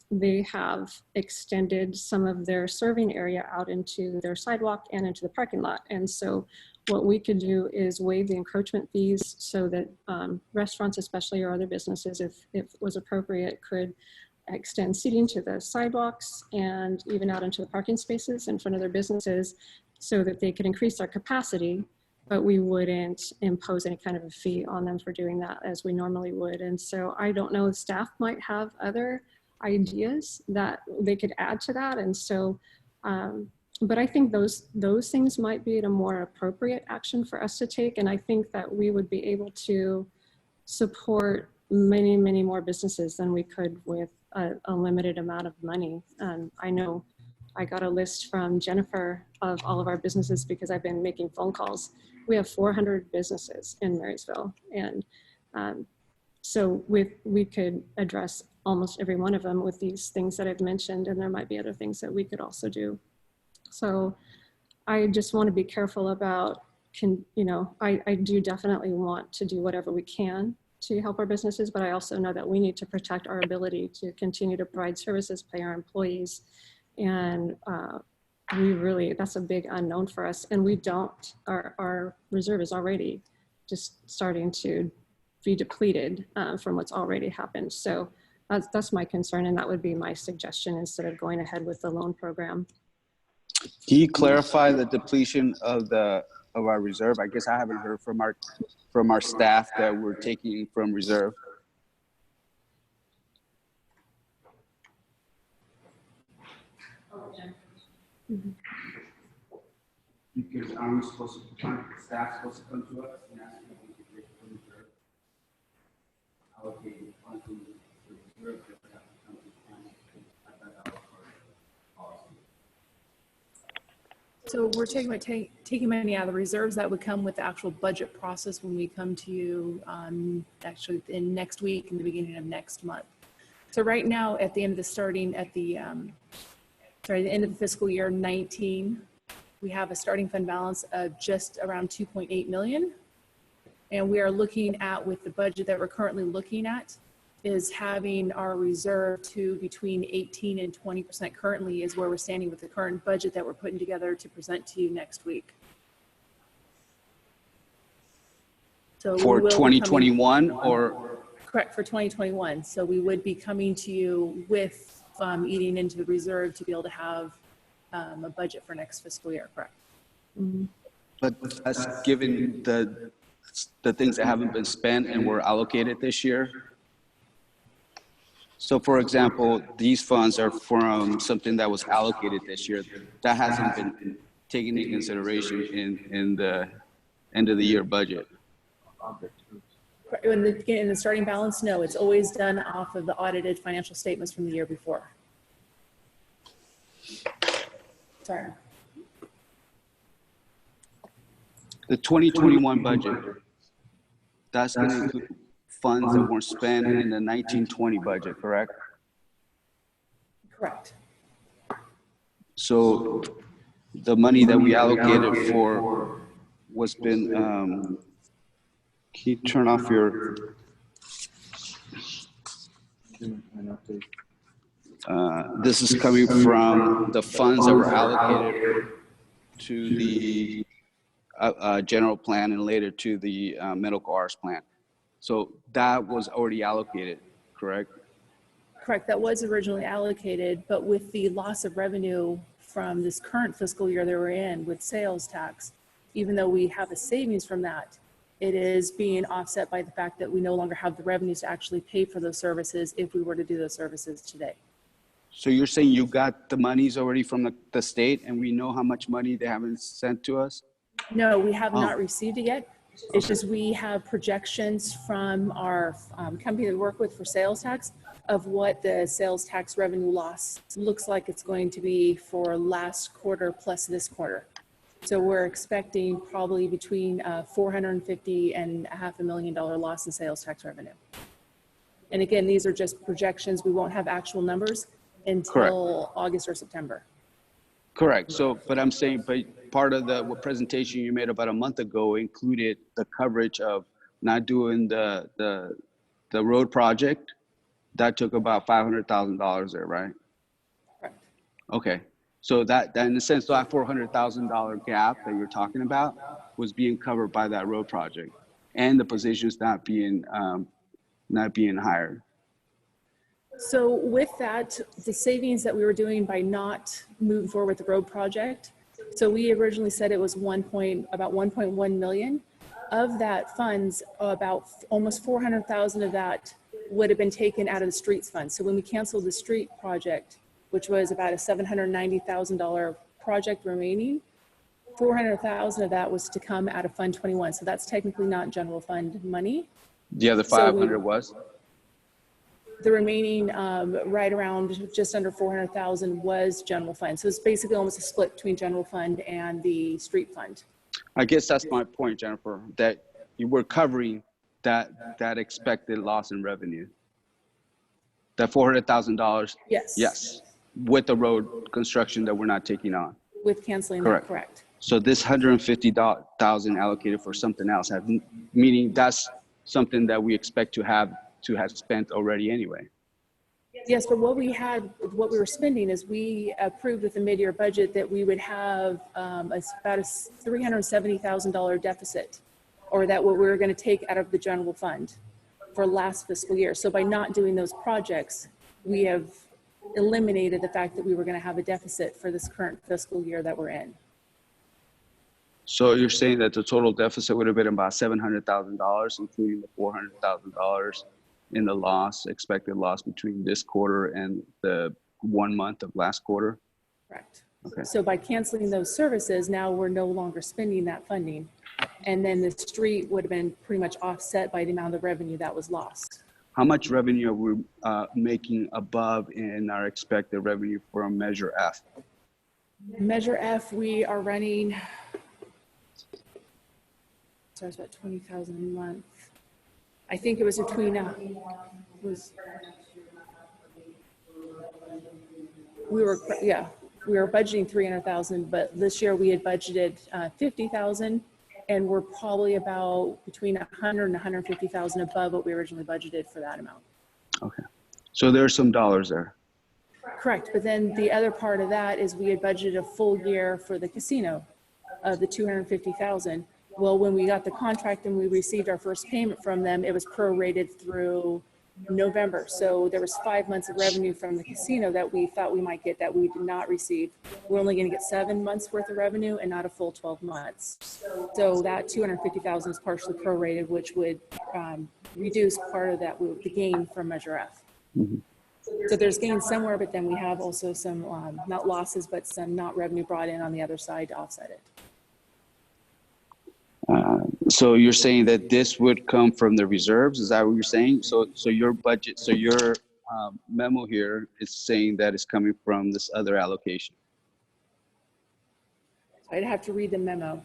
they have extended some of their serving area out into their sidewalk and into the parking lot. And so what we could do is waive the encroachment fees so that restaurants especially, or other businesses, if it was appropriate, could extend seating to the sidewalks and even out into the parking spaces in front of their businesses so that they could increase their capacity, but we wouldn't impose any kind of a fee on them for doing that as we normally would. And so I don't know, staff might have other ideas that they could add to that. And so, but I think those things might be a more appropriate action for us to take. And I think that we would be able to support many, many more businesses than we could with a limited amount of money. I know I got a list from Jennifer of all of our businesses because I've been making phone calls. We have 400 businesses in Marysville, and So we could address almost every one of them with these things that I've mentioned, and there might be other things that we could also do. So I just want to be careful about, I do definitely want to do whatever we can to help our businesses, but I also know that we need to protect our ability to continue to provide services, pay our employees. And that's a big unknown for us. And we don't, our reserve is already just starting to be depleted from what's already happened. So that's my concern, and that would be my suggestion instead of going ahead with the loan program. Can you clarify the depletion of our reserve? I guess I haven't heard from our staff that we're taking from reserve. Mm-hmm. Because aren't we supposed to, staff supposed to come to us and ask if we can take from reserve? Allocate funds to the reserve. So we're taking money out of the reserves that would come with the actual budget process when we come to you actually in next week and the beginning of next month. So right now at the end of the end of the fiscal year 19, we have a starting fund balance of just around 2.8 million. And we are looking at, with the budget that we're currently looking at, is having our reserve to between 18 and 20% currently is where we're standing with the current budget that we're putting together to present to you next week. So for 2021 or? Correct, for 2021. So we would be coming to you with eating into the reserve to be able to have a budget for next fiscal year, correct? Mm-hmm. But that's given the things that haven't been spent and were allocated this year. So for example, these funds are from something that was allocated this year that hasn't been taken into consideration in the end of the year budget. In the starting balance, no, it's always done off of the audited financial statements from the year before. Sorry. The 2021 budget, that's going to include funds that weren't spent in the 1920 budget, correct? Correct. So the money that we allocated for what's been, can you turn off your, this is coming from the funds that were allocated to the general plan and later to the medical arts plan. So that was already allocated, correct? Correct, that was originally allocated, but with the loss of revenue from this current fiscal year that we're in with sales tax, even though we have a savings from that, it is being offset by the fact that we no longer have the revenues to actually pay for those services if we were to do those services today. So you're saying you got the monies already from the state and we know how much money they haven't sent to us? No, we have not received it yet. It's just we have projections from our company that we work with for sales tax of what the sales tax revenue loss looks like it's going to be for last quarter plus this quarter. So we're expecting probably between $450,000 and $500,000 loss in sales tax revenue. And again, these are just projections. We won't have actual numbers until Correct. August or September. Correct. So, but I'm saying, but part of the presentation you made about a month ago included the coverage of not doing the road project. That took about $500,000 there, right? Correct. Okay. So that in a sense, that $400,000 gap that you're talking about was being covered by that road project and the positions not being hired. So with that, the savings that we were doing by not moving forward with the road project, so we originally said it was about 1.1 million. Of that funds, about almost 400,000 of that would have been taken out of the streets fund. So when we canceled the street project, which was about a $790,000 project remaining, 400,000 of that was to come out of Fund 21. So that's technically not general fund money. The other 500 was? The remaining right around just under 400,000 was general fund. So it's basically almost a split between general fund and the street fund. I guess that's my point, Jennifer, that you were covering that expected loss in revenue? That $400,000? Yes. Yes, with the road construction that we're not taking on. With canceling Correct. that, correct. So this 150,000 allocated for something else, meaning that's something that we expect to have spent already anyway. Yes, but what we were spending is we approved with the mid-year budget that we would have about a $370,000 deficit, or that what we were going to take out of the general fund for last fiscal year. So by not doing those projects, we have eliminated the fact that we were going to have a deficit for this current fiscal year that we're in. So you're saying that the total deficit would have been about $700,000, including the $400,000 in the expected loss between this quarter and the 1 month of last quarter? Correct. Okay. So by canceling those services, now we're no longer spending that funding. And then the street would have been pretty much offset by the amount of revenue that was lost. How much revenue are we making above in our expected revenue from Measure F? Measure F, we are running, so it's about 20,000 a month. I think it was between, we were budgeting 300,000, but this year we had budgeted 50,000, and we're probably about between 100 and 150,000 above what we originally budgeted for that amount. Okay, so there's some dollars there. Correct, but then the other part of that is we had budgeted a full year for the casino of the 250,000. Well, when we got the contract and we received our first payment from them, it was prorated through November. So there was 5 months of revenue from the casino that we thought we might get that we did not receive. We're only going to get 7 months worth of revenue and not a full 12 months. So that 250,000 is partially prorated, which would reduce part of that, the gain from Measure F. Mm-hmm. So there's gain somewhere, but then we have also some, not losses, but some not revenue brought in on the other side to offset it. So you're saying that this would come from the reserves? Is that what you're saying? So your budget, so your memo here is saying that it's coming from this other allocation. I'd have to read the memo.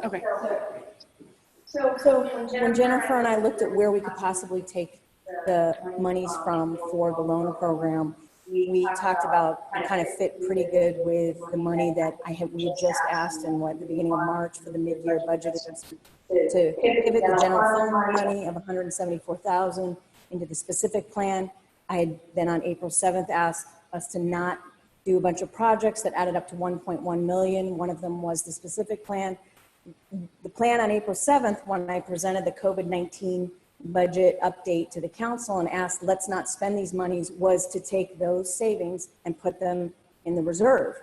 Okay. So when Jennifer and I looked at where we could possibly take the monies from for the loan program, we talked about it kind of fit pretty good with the money that we had just asked in the beginning of March for the mid-year budget to pivot the general fund money of $174,000 into the specific plan. I had then on April 7th asked us to not do a bunch of projects that added up to 1.1 million. One of them was the specific plan. The plan on April 7th, when I presented the COVID-19 budget update to the council and asked, let's not spend these monies, was to take those savings and put them in the reserve.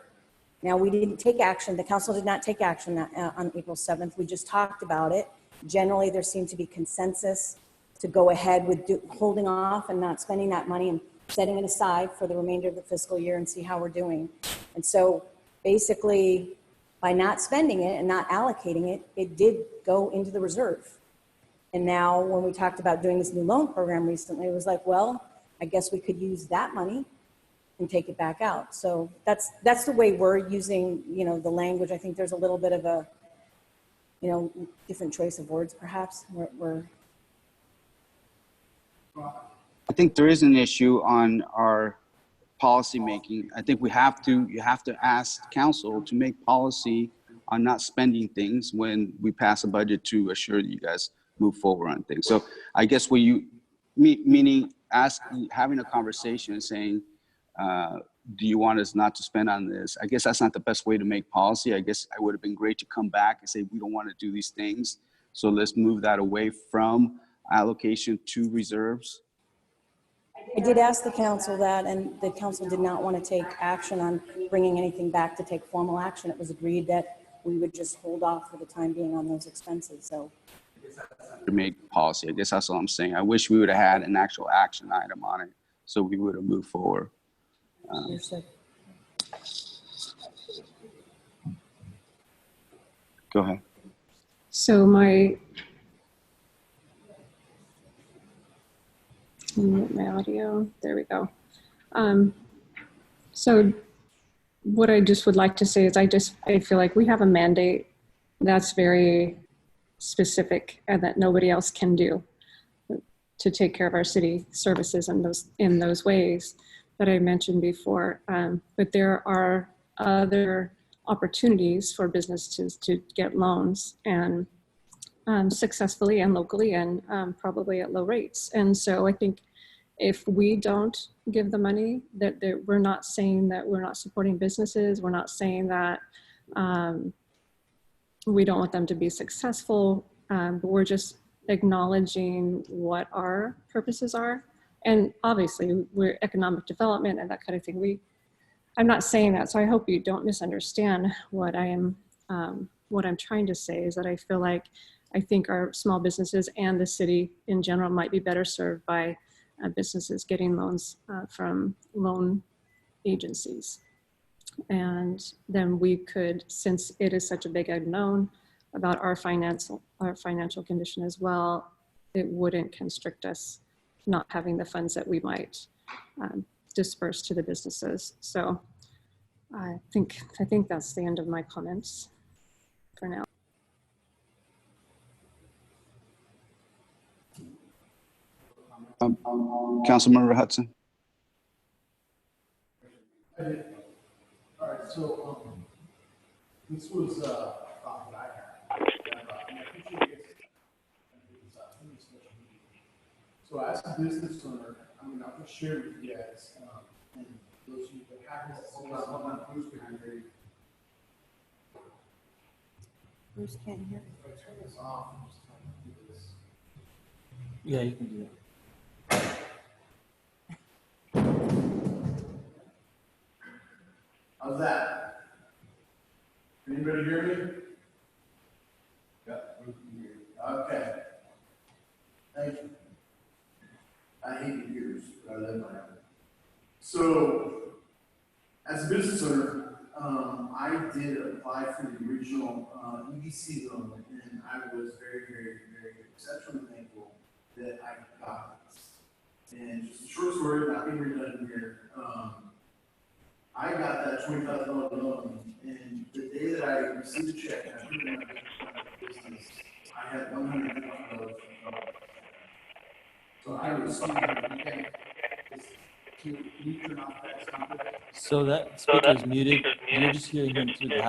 Now, we didn't take action. The council did not take action on April 7th. We just talked about it. Generally, there seemed to be consensus to go ahead with holding off and not spending that money and setting it aside for the remainder of the fiscal year and see how we're doing. And so basically, by not spending it and not allocating it, it did go into the reserve. And now when we talked about doing this new loan program recently, it was like, well, I guess we could use that money and take it back out. So that's the way we're using, the language. I think there's a little bit of a, different choice of words, perhaps. I think there is an issue on our policy making. I think you have to ask council to make policy on not spending things when we pass a budget to assure that you guys move forward on things. So I guess meaning having a conversation and saying, do you want us not to spend on this? I guess that's not the best way to make policy. I guess it would have been great to come back and say, we don't want to do these things. So let's move that away from allocation to reserves. I did ask the council that, and the council did not want to take action on bringing anything back to take formal action. It was agreed that we would just hold off for the time being on those expenses. So to make policy, I guess that's all I'm saying. I wish we would have had an actual action item on it, so we would have moved forward. Go ahead. So my audio, there we go. So what I just would like to say is I feel like we have a mandate that's very specific and that nobody else can do to take care of our city services in those ways that I mentioned before. But there are other opportunities for businesses to get loans and successfully and locally and probably at low rates. And so I think if we don't give the money, that we're not saying that we're not supporting businesses. We're not saying that we don't want them to be successful, but we're just acknowledging what our purposes are. And obviously we're economic development and that kind of thing. I'm not saying that, so I hope you don't misunderstand what I'm trying to say is that I think our small businesses and the city in general might be better served by businesses getting loans from loan agencies. And then we could, since it is such a big unknown about our financial condition as well, it wouldn't constrict us not having the funds that we might disperse to the businesses. So I think that's the end of my comments for now. Councilmember Hudson. All right, so this was a thought that I had. And I appreciate it. So as a business owner, I'm going to share with you guys, and those of you that have this, hold on, Bruce can hear you. Bruce can't hear. If I turn this off, I'm just trying to do this. Yeah, you can do that. How's that? Can anybody hear me? Yeah, we can hear you. Okay. Thank you. I hate computers, but I live by them. So, as a business owner, I did apply for the original EDC loan, and I was very, very, very exceptionally thankful that I got it. And just a short story, not being redundant here. I got that $20,000 loan, and the day that I received the check and I put it in my business, I had $150. So I received it. Can you turn off that speaker? So that speaker is muted. You're just hearing him through the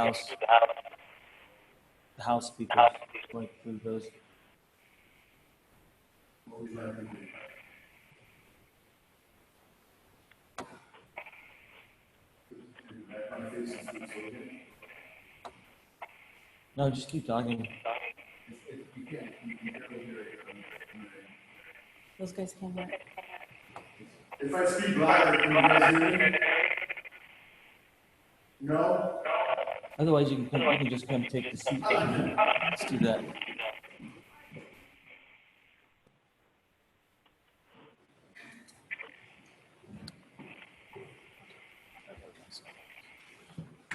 house speakers, like through those. What would you like me to do? My face is again. No, just keep talking. If you can't, you can barely hear it. Those guys can't hear. If I speak louder, can you guys hear me? No? Otherwise, you can just come take the seat. Let's do that.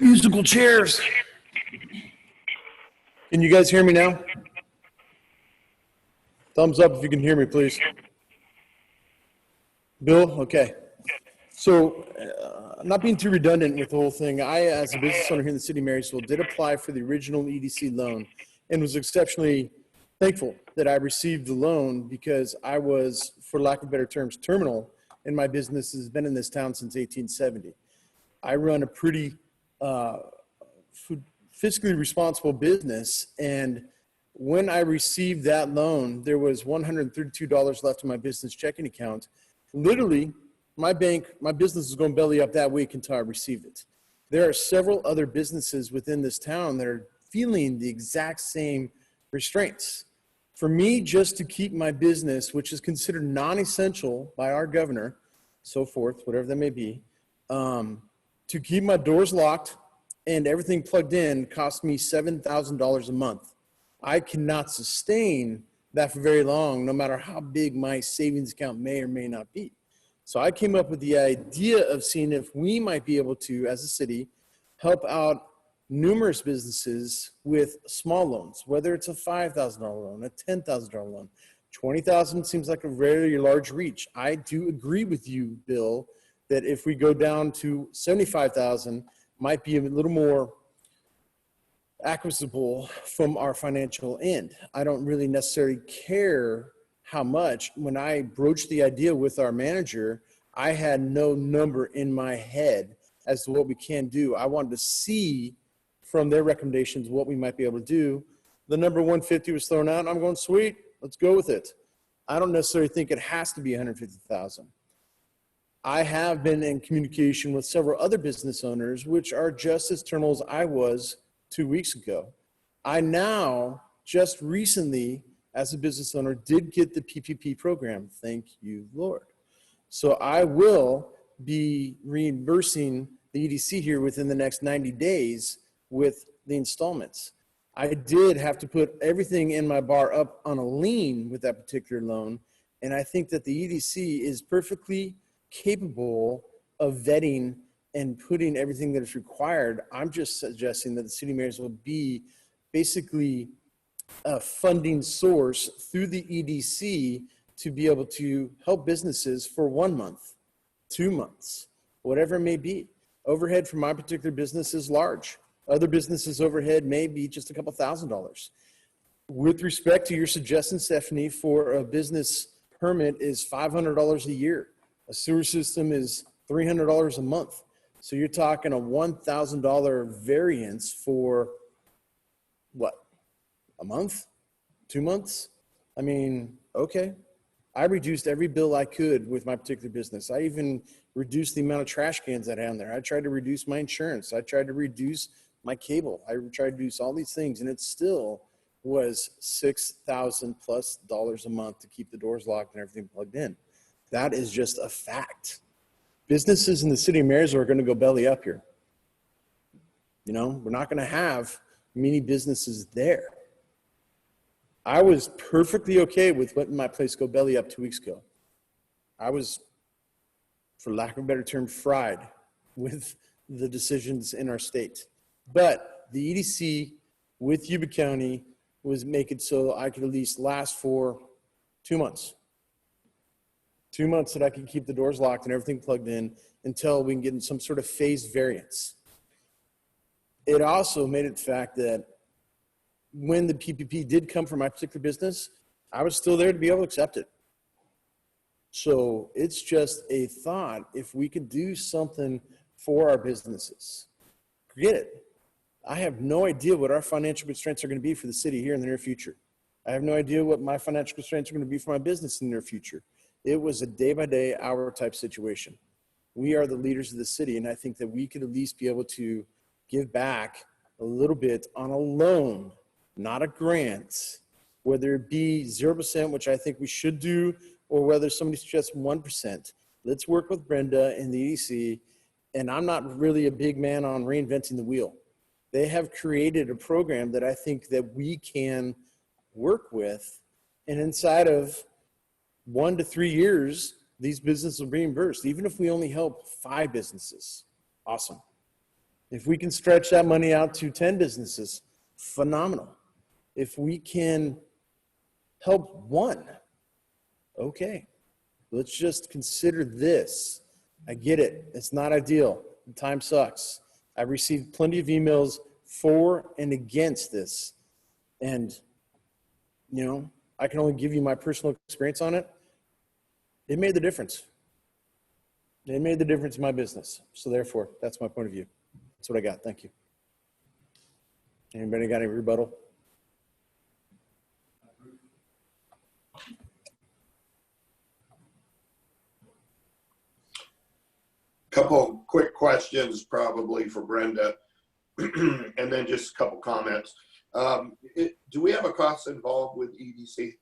Musical chairs. Can you guys hear me now? Thumbs up if you can hear me, please. Bill, okay. So, not being too redundant with the whole thing, I, as a business owner here in the city of Marysville, did apply for the original EDC loan and was exceptionally thankful that I received the loan because I was, for lack of better terms, terminal, and my business has been in this town since 1870. I run a pretty fiscally responsible business, and when I received that loan, there was $132 left in my business checking account. Literally, my business was going belly up that week until I received it. There are several other businesses within this town that are feeling the exact same restraints. For me, just to keep my business, which is considered non-essential by our governor, so forth, whatever that may be, to keep my doors locked and everything plugged in cost me $7,000 a month. I cannot sustain that for very long, no matter how big my savings account may or may not be. So I came up with the idea of seeing if we might be able to, as a city, help out numerous businesses with small loans, whether it's a $5,000 loan, a $10,000 loan. $20,000 seems like a very large reach. I do agree with you, Bill, that if we go down to $75,000, might be a little more acquisible from our financial end. I don't really necessarily care how much. When I broached the idea with our manager, I had no number in my head as to what we can do. I wanted to see from their recommendations what we might be able to do. The number 150 was thrown out, and I'm going, sweet, let's go with it. I don't necessarily think it has to be 150,000. I have been in communication with several other business owners, which are just as turtle as I was 2 weeks ago. I now, just recently, as a business owner, did get the PPP program. Thank you, Lord. So I will be reimbursing the EDC here within the next 90 days with the installments. I did have to put everything in my bar up on a lien with that particular loan. And I think that the EDC is perfectly capable of vetting and putting everything that is required. I'm just suggesting that the city mayors will be basically a funding source through the EDC to be able to help businesses for 1 month, 2 months, whatever it may be. Overhead for my particular business is large. Other businesses' overhead may be just a couple $1,000s. With respect to your suggestion, Stephanie, for a business permit is $500 a year. A sewer system is $300 a month. So you're talking a $1,000 variance for what? A month? 2 months? I mean, okay. I reduced every bill I could with my particular business. I even reduced the amount of trash cans that I had there. I tried to reduce my insurance. I tried to reduce my cable. I tried to reduce all these things, and it still was $6,000 plus a month to keep the doors locked and everything plugged in. That is just a fact. Businesses in the city of Marysville are going to go belly up here. You know, we're not going to have many businesses there. I was perfectly okay with letting my place go belly up 2 weeks ago. I was, for lack of a better term, fried with the decisions in our state. But the EDC with Yuba County was make it so I could at least last for 2 months. 2 months that I could keep the doors locked and everything plugged in until we can get in some sort of phased variance. It also made it the fact that when the PPP did come from my particular business, I was still there to be able to accept it. So it's just a thought. If we could do something for our businesses, forget it. I have no idea what our financial constraints are going to be for the city here in the near future. I have no idea what my financial constraints are going to be for my business in the near future. It was a day-by-day, hour-type situation. We are the leaders of the city, and I think that we could at least be able to give back a little bit on a loan, not a grant, whether it be 0%, which I think we should do, or whether somebody suggests 1%. Let's work with Brenda and the EDC, and I'm not really a big man on reinventing the wheel. They have created a program that I think that we can work with, and inside of 1 to 3 years, these businesses will be reimbursed. Even if we only help 5 businesses, awesome. If we can stretch that money out to 10 businesses, phenomenal. If we can help 1, okay. Let's just consider this. I get it. It's not ideal. The time sucks. I've received plenty of emails for and against this. And, you know, I can only give you my personal experience on it. It made the difference. It made the difference in my business. So therefore, that's my point of view. That's what I got. Thank you. Anybody got any rebuttal? Couple quick questions probably for Brenda, and then just a couple comments. Do we have a cost involved with EDC?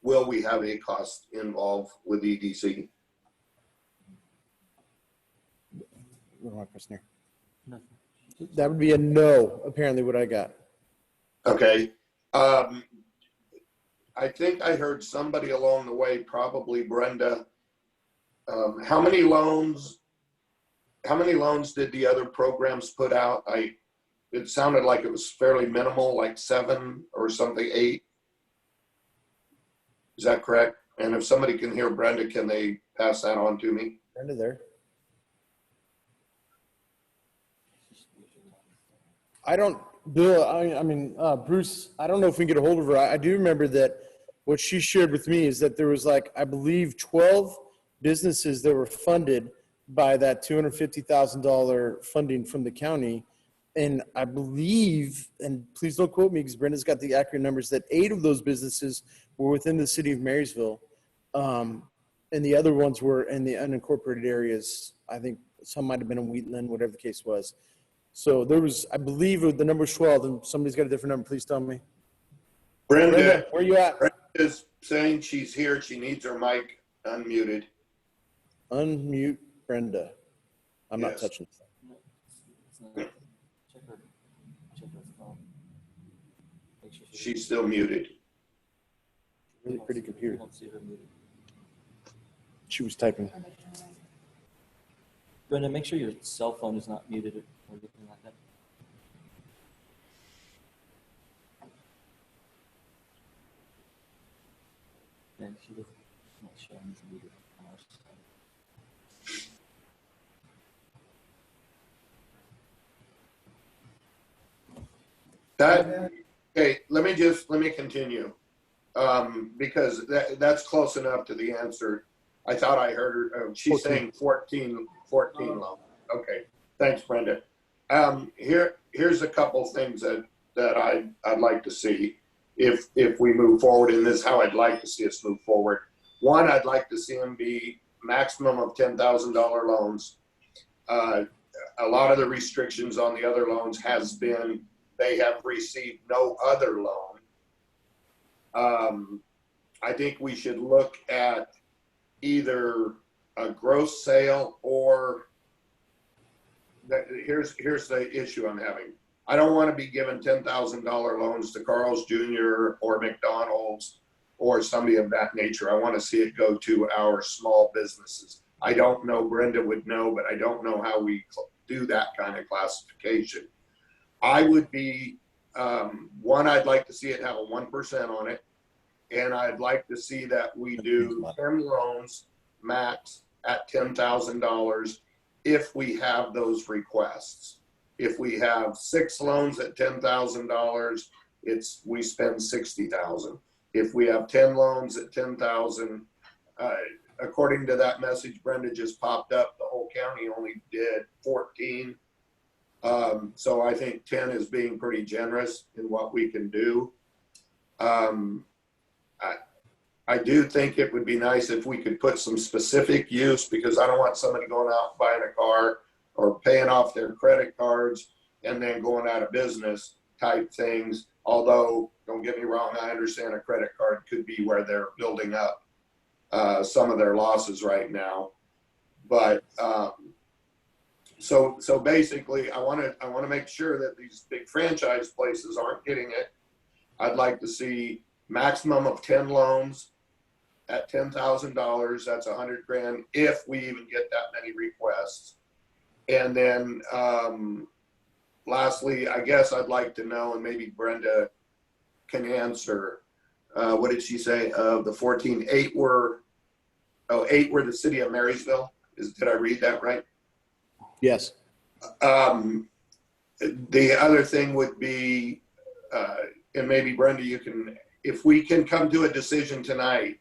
Will we have a cost involved with EDC? What am I pressing here? Nothing. That would be a no, apparently, what I got. Okay. I think I heard somebody along the way, probably Brenda. How many loans did the other programs put out? It sounded like it was fairly minimal, like 7 or something, 8. Is that correct? And if somebody can hear Brenda, can they pass that on to me? Brenda there. Bruce, I don't know if we can get a hold of her. I do remember that what she shared with me is that there was like, I believe 12 businesses that were funded by that $250,000 funding from the county. And I believe, and please don't quote me because Brenda's got the accurate numbers, that 8 of those businesses were within the city of Marysville. And the other ones were in the unincorporated areas. I think some might have been in Wheatland, whatever the case was. So there was, I believe the number was 12, and somebody's got a different number. Please tell me. Brenda, where you at? Brenda is saying she's here. She needs her mic unmuted. Unmute Brenda. I'm not Yes. touching this. She's still muted. Really pretty computer. She was typing. Brenda, make sure your cell phone is not muted or anything like that. Yeah, she doesn't not showing it's muted on our side. Okay, let me continue. Because that's close enough to the answer. I thought I heard her, she's 14. saying 14 loans. Okay, thanks, Brenda. Here's a couple things that I'd like to see if we move forward in this, how I'd like to see us move forward. One, I'd like to see them be maximum of $10,000 loans. A lot of the restrictions on the other loans has been they have received no other loan. I think we should look at either a gross sale or here's the issue I'm having. I don't want to be giving $10,000 loans to Carl's Jr. or McDonald's or somebody of that nature. I want to see it go to our small businesses. I don't know, Brenda would know, but I don't know how we do that kind of classification. I would be, one, I'd like to see it have a 1% on it. And I'd like to see that we do 10 loans max at $10,000 if we have those requests. If we have 6 loans at $10,000, we spend $60,000. If we have 10 loans at $10,000, according to that message Brenda just popped up, the whole county only did 14. So I think 10 is being pretty generous in what we can do. I do think it would be nice if we could put some specific use, because I don't want somebody going out buying a car or paying off their credit cards and then going out of business type things. Although, don't get me wrong, I understand a credit card could be where they're building up some of their losses right now. But so basically, I want to make sure that these big franchise places aren't getting it. I'd like to see maximum of 10 loans at $10,000. That's $100,000 if we even get that many requests. And then lastly, I guess I'd like to know, and maybe Brenda can answer, what did she say? Of the 14, 8 were the city of Marysville. Did I read that right? Yes. The other thing would be, and maybe Brenda, you can, if we can come to a decision tonight,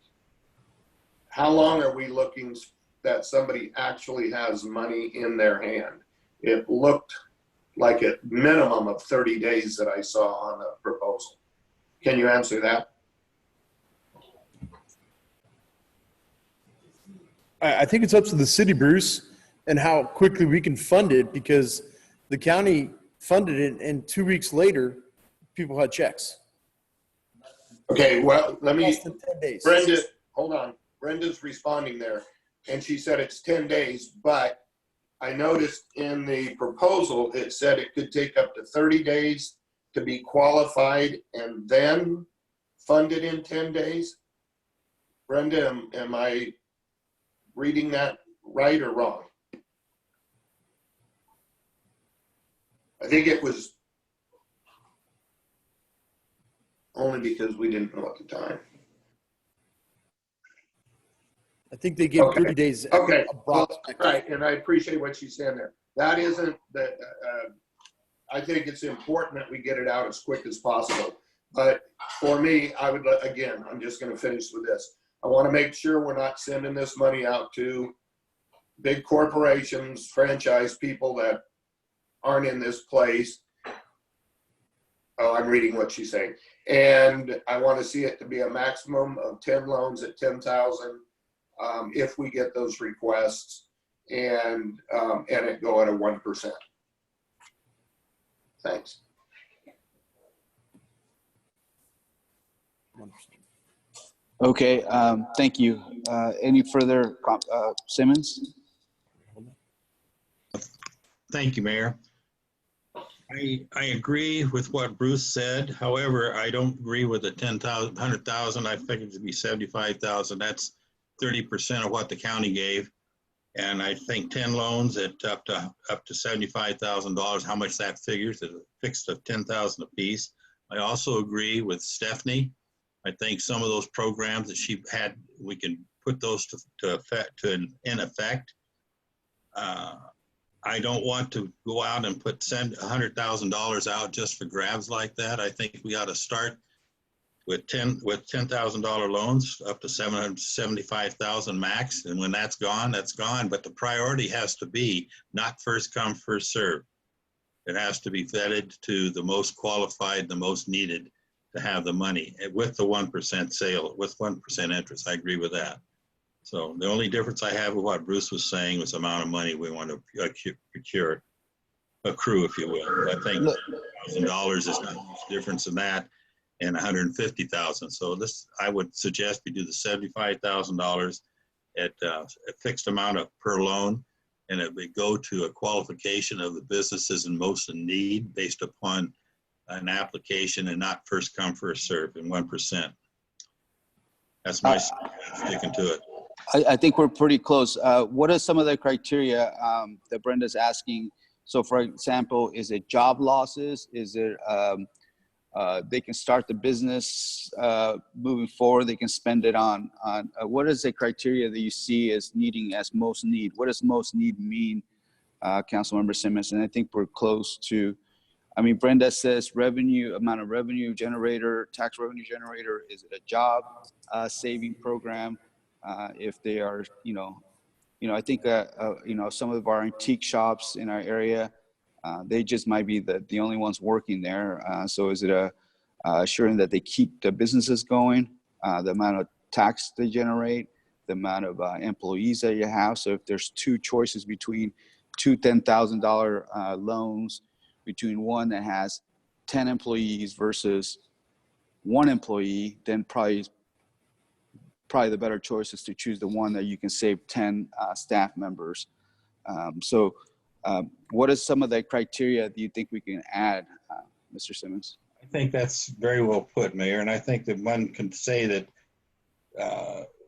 how long are we looking that somebody actually has money in their hand? It looked like a minimum of 30 days that I saw on the proposal. Can you answer that? I think it's up to the city, Bruce, and how quickly we can fund it, because the county funded it and 2 weeks later, people had checks. Okay, well, let me, Less than 10 days. Brenda, hold on. Brenda's responding there, and she said it's 10 days, but I noticed in the proposal, it said it could take up to 30 days to be qualified and then funded in 10 days. Brenda, am I reading that right or wrong? I think it was only because we didn't know at the time. I think they give 30 days. Okay, well, right, and I appreciate what she's saying there. That isn't that. I think it's important that we get it out as quick as possible. But for me, I would, again, I'm just going to finish with this. I want to make sure we're not sending this money out to big corporations, franchise people that aren't in this place. Oh, I'm reading what she's saying. And I want to see it to be a maximum of 10 loans at 10,000 if we get those requests, and it go at a 1%. Thanks. Okay, thank you. Any further, Simmons? Thank you, Mayor. I agree with what Bruce said. However, I don't agree with the 10,000, 100,000. I think it to be 75,000. That's 30% of what the county gave. And I think 10 loans at up to $75,000, how much that figures, is fixed of 10,000 apiece. I also agree with Stephanie. I think some of those programs that she had, we can put those in effect. I don't want to go out and send $100,000 out just for grabs like that. I think we ought to start with $10,000 loans up to $775,000 max, and when that's gone, that's gone. But the priority has to be not first come, first serve. It has to be vetted to the most qualified, the most needed to have the money with the 1% sale, with 1% interest. I agree with that. So the only difference I have with what Bruce was saying was the amount of money we want to accrue, if you will. I think $1,000 is not much difference in that, and $150,000. So this, I would suggest we do the $75,000 at a fixed amount per loan, and it would go to a qualification of the businesses in most in need based upon an application and not first come, first serve, and 1%. That's my sticking to it. I think we're pretty close. What are some of the criteria that Brenda's asking? So for example, is it job losses? Is it they can start the business moving forward? They can spend it on what is the criteria that you see as needing as most need? What does most need mean, Councilmember Simmons? And I think we're close to, I mean, Brenda says revenue, amount of revenue generator, tax revenue generator. Is it a job saving program? If they are, I think some of our antique shops in our area, they just might be the only ones working there. So is it assuring that they keep the businesses going, the amount of tax they generate, the amount of employees that you have? So if there's two choices between two $10,000 loans, between one that has 10 employees versus one employee, then probably the better choice is to choose the one that you can save 10 staff members. What is some of the criteria that you think we can add, Mr. Simmons? I think that's very well put, Mayor. And I think that one can say that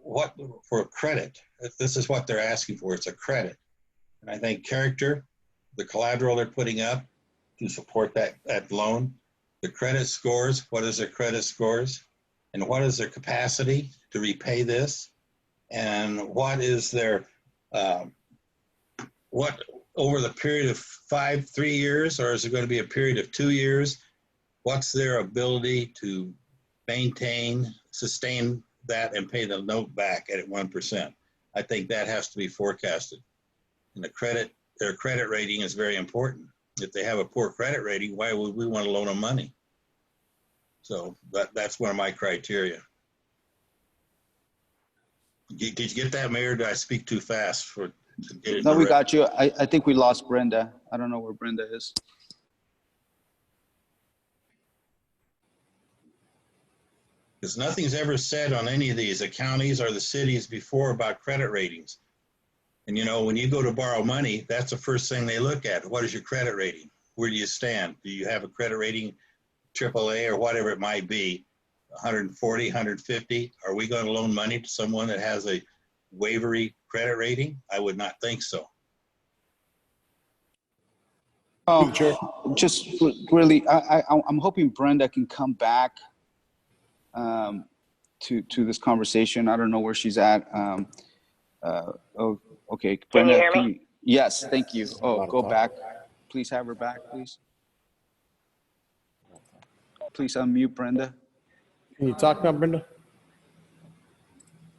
what for credit, this is what they're asking for. It's a credit. And I think character, the collateral they're putting up to support that loan, the credit scores, what is their credit scores? And what is their capacity to repay this? And what is their, what over the period of 3 years, or is it going to be a period of 2 years? What's their ability to maintain, sustain that and pay the note back at 1%? I think that has to be forecasted. And their credit rating is very important. If they have a poor credit rating, why would we want to loan them money? So that's one of my criteria. Did you get that, Mayor? Did I speak too fast to get it? No, we got you. I think we lost Brenda. I don't know where Brenda is. Because nothing's ever said on any of these, the counties or the cities before, about credit ratings. And when you go to borrow money, that's the first thing they look at. What is your credit rating? Where do you stand? Do you have a credit rating, AAA or whatever it might be, 140, 150? Are we going to loan money to someone that has a wavery credit rating? I would not think so. Just really, I'm hoping Brenda can come back to this conversation. I don't know where she's at. Okay. Can Brenda, you hear me? yes, thank you. Oh, go back. Please have her back, please. please unmute Brenda, Can you talk now, Brenda?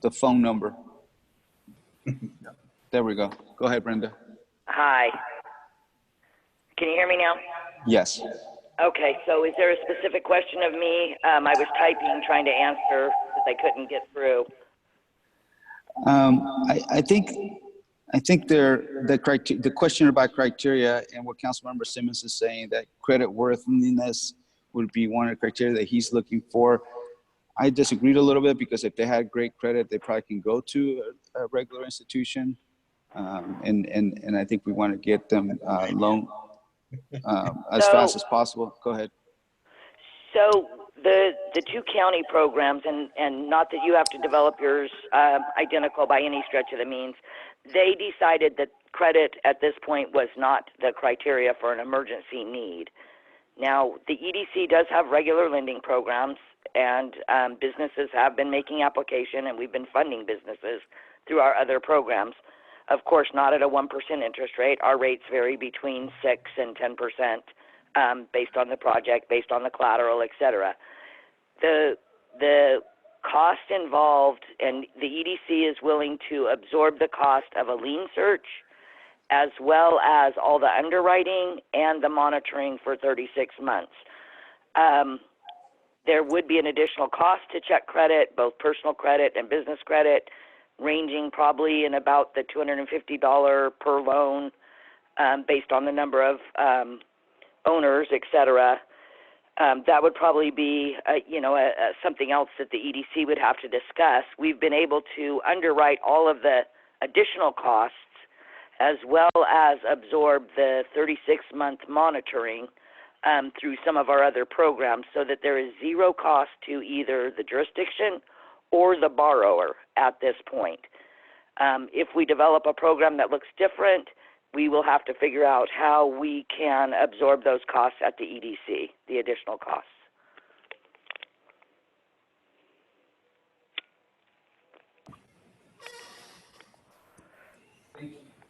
the phone number. There we go. Go ahead, Brenda. Hi. Can you hear me now? Yes. Okay, so is there a specific question of me? I was typing, trying to answer, because I couldn't get through. I think the question about criteria and what Councilmember Simmons is saying, that credit worthiness would be one of the criteria that he's looking for. I disagreed a little bit, because if they had great credit, they probably can go to a regular institution. And I think we want to get them loan as fast as possible. Go ahead. So the two county programs, and not that you have to develop yours identical by any stretch of the means, they decided that credit at this point was not the criteria for an emergency need. Now, the EDC does have regular lending programs, and businesses have been making application, and we've been funding businesses through our other programs. Of course, not at a 1% interest rate. Our rates vary between 6 and 10%, based on the project, based on the collateral, et cetera. The cost involved, and the EDC is willing to absorb the cost of a lien search, as well as all the underwriting and the monitoring for 36 months. There would be an additional cost to check credit, both personal credit and business credit, ranging probably in about the $250 per loan, based on the number of owners, et cetera. That would probably be, something else that the EDC would have to discuss. We've been able to underwrite all of the additional costs, as well as absorb the 36-month monitoring through some of our other programs, so that there is zero cost to either the jurisdiction or the borrower at this point. If we develop a program that looks different, we will have to figure out how we can absorb those costs at the EDC, the additional costs.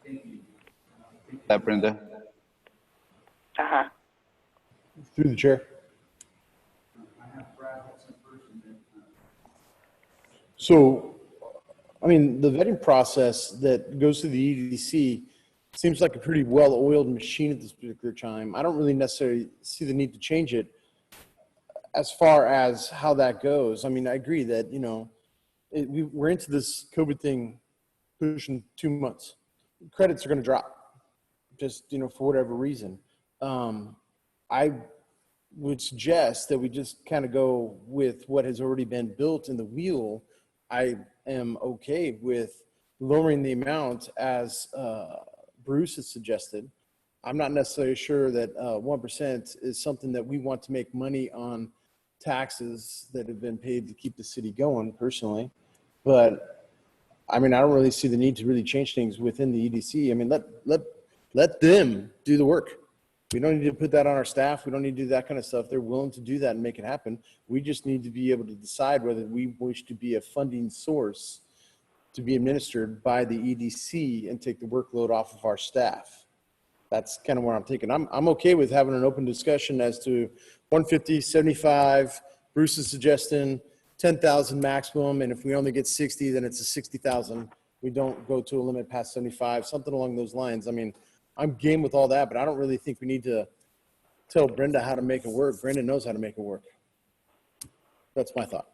Thank you. That, Brenda. Uh-huh. Through the chair. So, I mean, the vetting process that goes through the EDC seems like a pretty well-oiled machine at this particular time. I don't really necessarily see the need to change it as far as how that goes. I mean, I agree that, we're into this COVID thing pushing 2 months. Credits are going to drop just, for whatever reason. I would suggest that we just kind of go with what has already been built in the wheel. I am okay with lowering the amount as Bruce has suggested. I'm not necessarily sure that 1% is something that we want to make money on taxes that have been paid to keep the city going personally. But I mean, I don't really see the need to really change things within the EDC. I mean, let them do the work. We don't need to put that on our staff. We don't need to do that kind of stuff. They're willing to do that and make it happen. We just need to be able to decide whether we wish to be a funding source to be administered by the EDC and take the workload off of our staff. That's kind of where I'm thinking. I'm okay with having an open discussion as to 150, 75, Bruce is suggesting 10,000 maximum. And if we only get 60, then it's a 60,000. We don't go to a limit past 75, something along those lines. I mean, I'm game with all that, but I don't really think we need to tell Brenda how to make it work. Brenda knows how to make it work. That's my thought.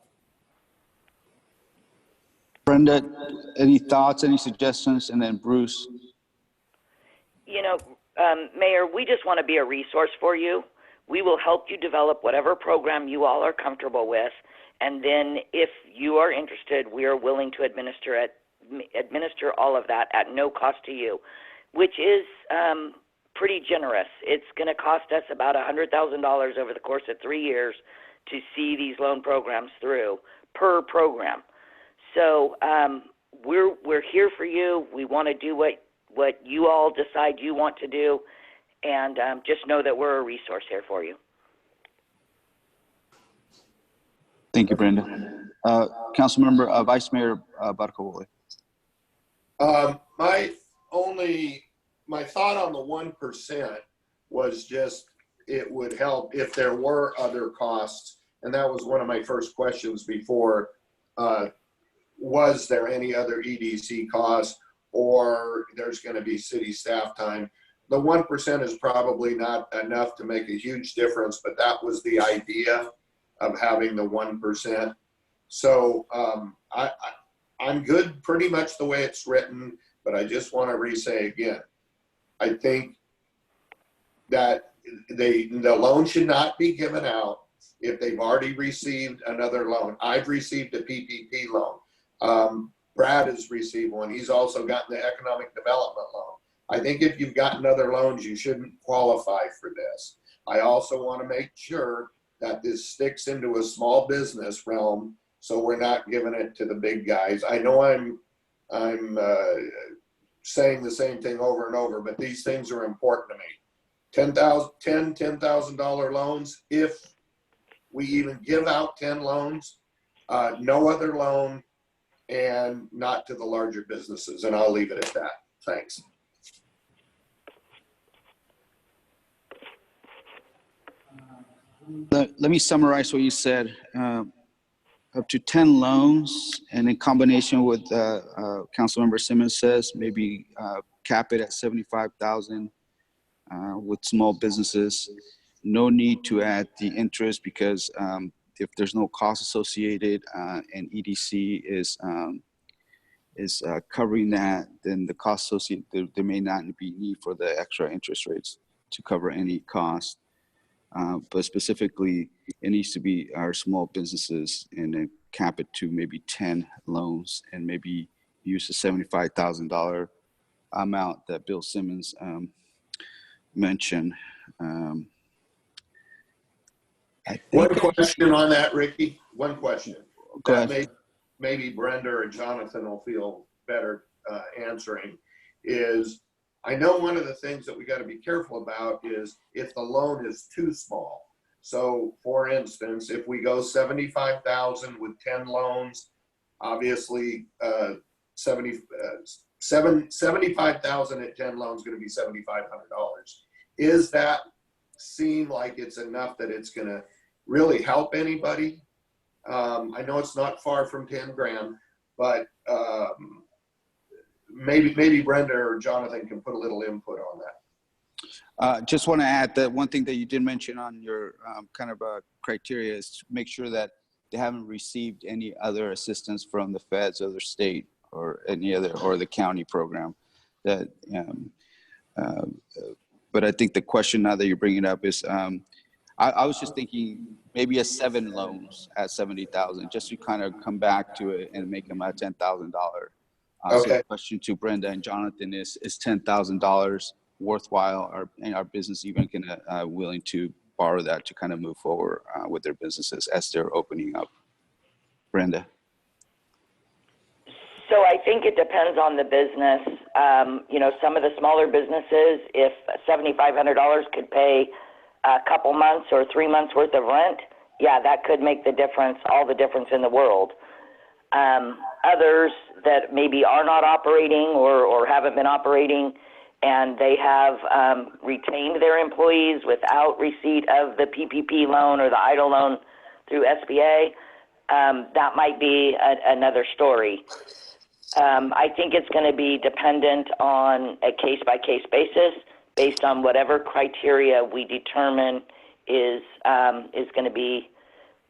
Brenda, any thoughts, any suggestions? And then Bruce. Mayor, we just want to be a resource for you. We will help you develop whatever program you all are comfortable with. And then if you are interested, we are willing to administer all of that at no cost to you, which is pretty generous. It's going to cost us about $100,000 over the course of 3 years to see these loan programs through per program. So we're here for you. We want to do what you all decide you want to do, and just know that we're a resource here for you. Thank you, Brenda. Councilmember, Vice Mayor Barcovoli. My thought on the 1% was just it would help if there were other costs. And that was one of my first questions before. Was there any other EDC costs, or there's going to be city staff time? The 1% is probably not enough to make a huge difference, but that was the idea of having the 1%. So I'm good pretty much the way it's written, but I just want to re-say again, I think that the loan should not be given out if they've already received another loan. I've received a PPP loan. Brad has received one. He's also gotten the economic development loan. I think if you've gotten other loans, you shouldn't qualify for this. I also want to make sure that this sticks into a small business realm, so we're not giving it to the big guys. I know I'm saying the same thing over and over, but these things are important to me. $10,000 loans, if we even give out 10 loans, no other loan, and not to the larger businesses. And I'll leave it at that. Thanks. Let me summarize what you said. Up to 10 loans, and in combination with Councilmember Simmons says, maybe cap it at 75,000 with small businesses. No need to add the interest, because if there's no cost associated and EDC is covering that, then the cost associated, there may not be need for the extra interest rates to cover any cost. But specifically, it needs to be our small businesses, and then cap it to maybe 10 loans, and maybe use the $75,000 amount that Bill Simmons mentioned. One question on that, Ricky. One question. Go ahead. Maybe Brenda or Jonathan will feel better answering is, I know one of the things that we got to be careful about is if the loan is too small. So for instance, if we go 75,000 with 10 loans, obviously 75,000 at 10 loans is going to be $7,500. Is that seem like it's enough that it's going to really help anybody? I know it's not far from 10 grand, but maybe Brenda or Jonathan can put a little input on that. Just want to add that one thing that you did mention on your kind of criteria is to make sure that they haven't received any other assistance from the feds or the state or any other, or the county program. That, but I think the question now that you're bringing up is, I was just thinking maybe a 7 loans at 70,000, just to kind of come back to it and make them at $10,000. So the question to Brenda and Jonathan is $10,000 worthwhile? Are our business even willing to borrow that to kind of move forward with their businesses as they're opening up? Brenda? So I think it depends on the business. Some of the smaller businesses, if $7,500 could pay a couple months or 3 months worth of rent, yeah, that could make the difference, all the difference in the world. Others that maybe are not operating or haven't been operating, and they have retained their employees without receipt of the PPP loan or the EIDL loan through SBA, that might be another story. I think it's going to be dependent on a case-by-case basis, based on whatever criteria we determine is going to be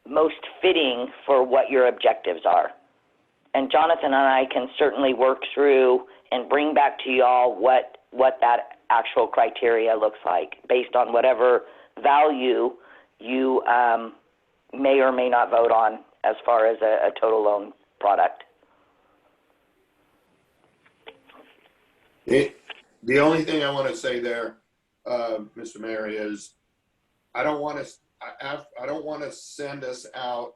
most fitting for what your objectives are. And Jonathan and I can certainly work through and bring back to y'all what that actual criteria looks like, based on whatever value you may or may not vote on as far as a total loan product. The only thing I want to say there, Mr. Mayor, is I don't want to send us out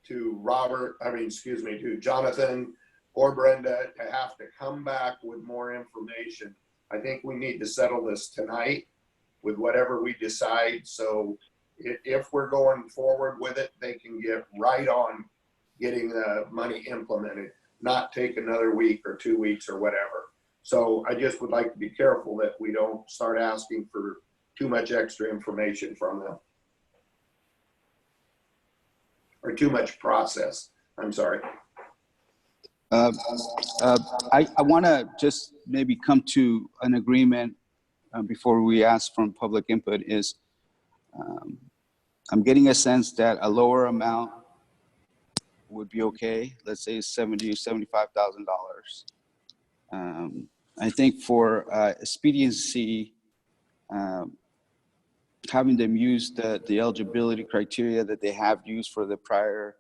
to to Jonathan or Brenda to have to come back with more information. I think we need to settle this tonight with whatever we decide. So if we're going forward with it, they can get right on getting the money implemented, not take another week or 2 weeks or whatever. So I just would like to be careful that we don't start asking for too much extra information from them. Or too much process, I'm sorry. I want to just maybe come to an agreement before we ask from public input is I'm getting a sense that a lower amount would be okay. Let's say $70,000 or $75,000. I think for expediency, having them use the eligibility criteria that they have used for the prior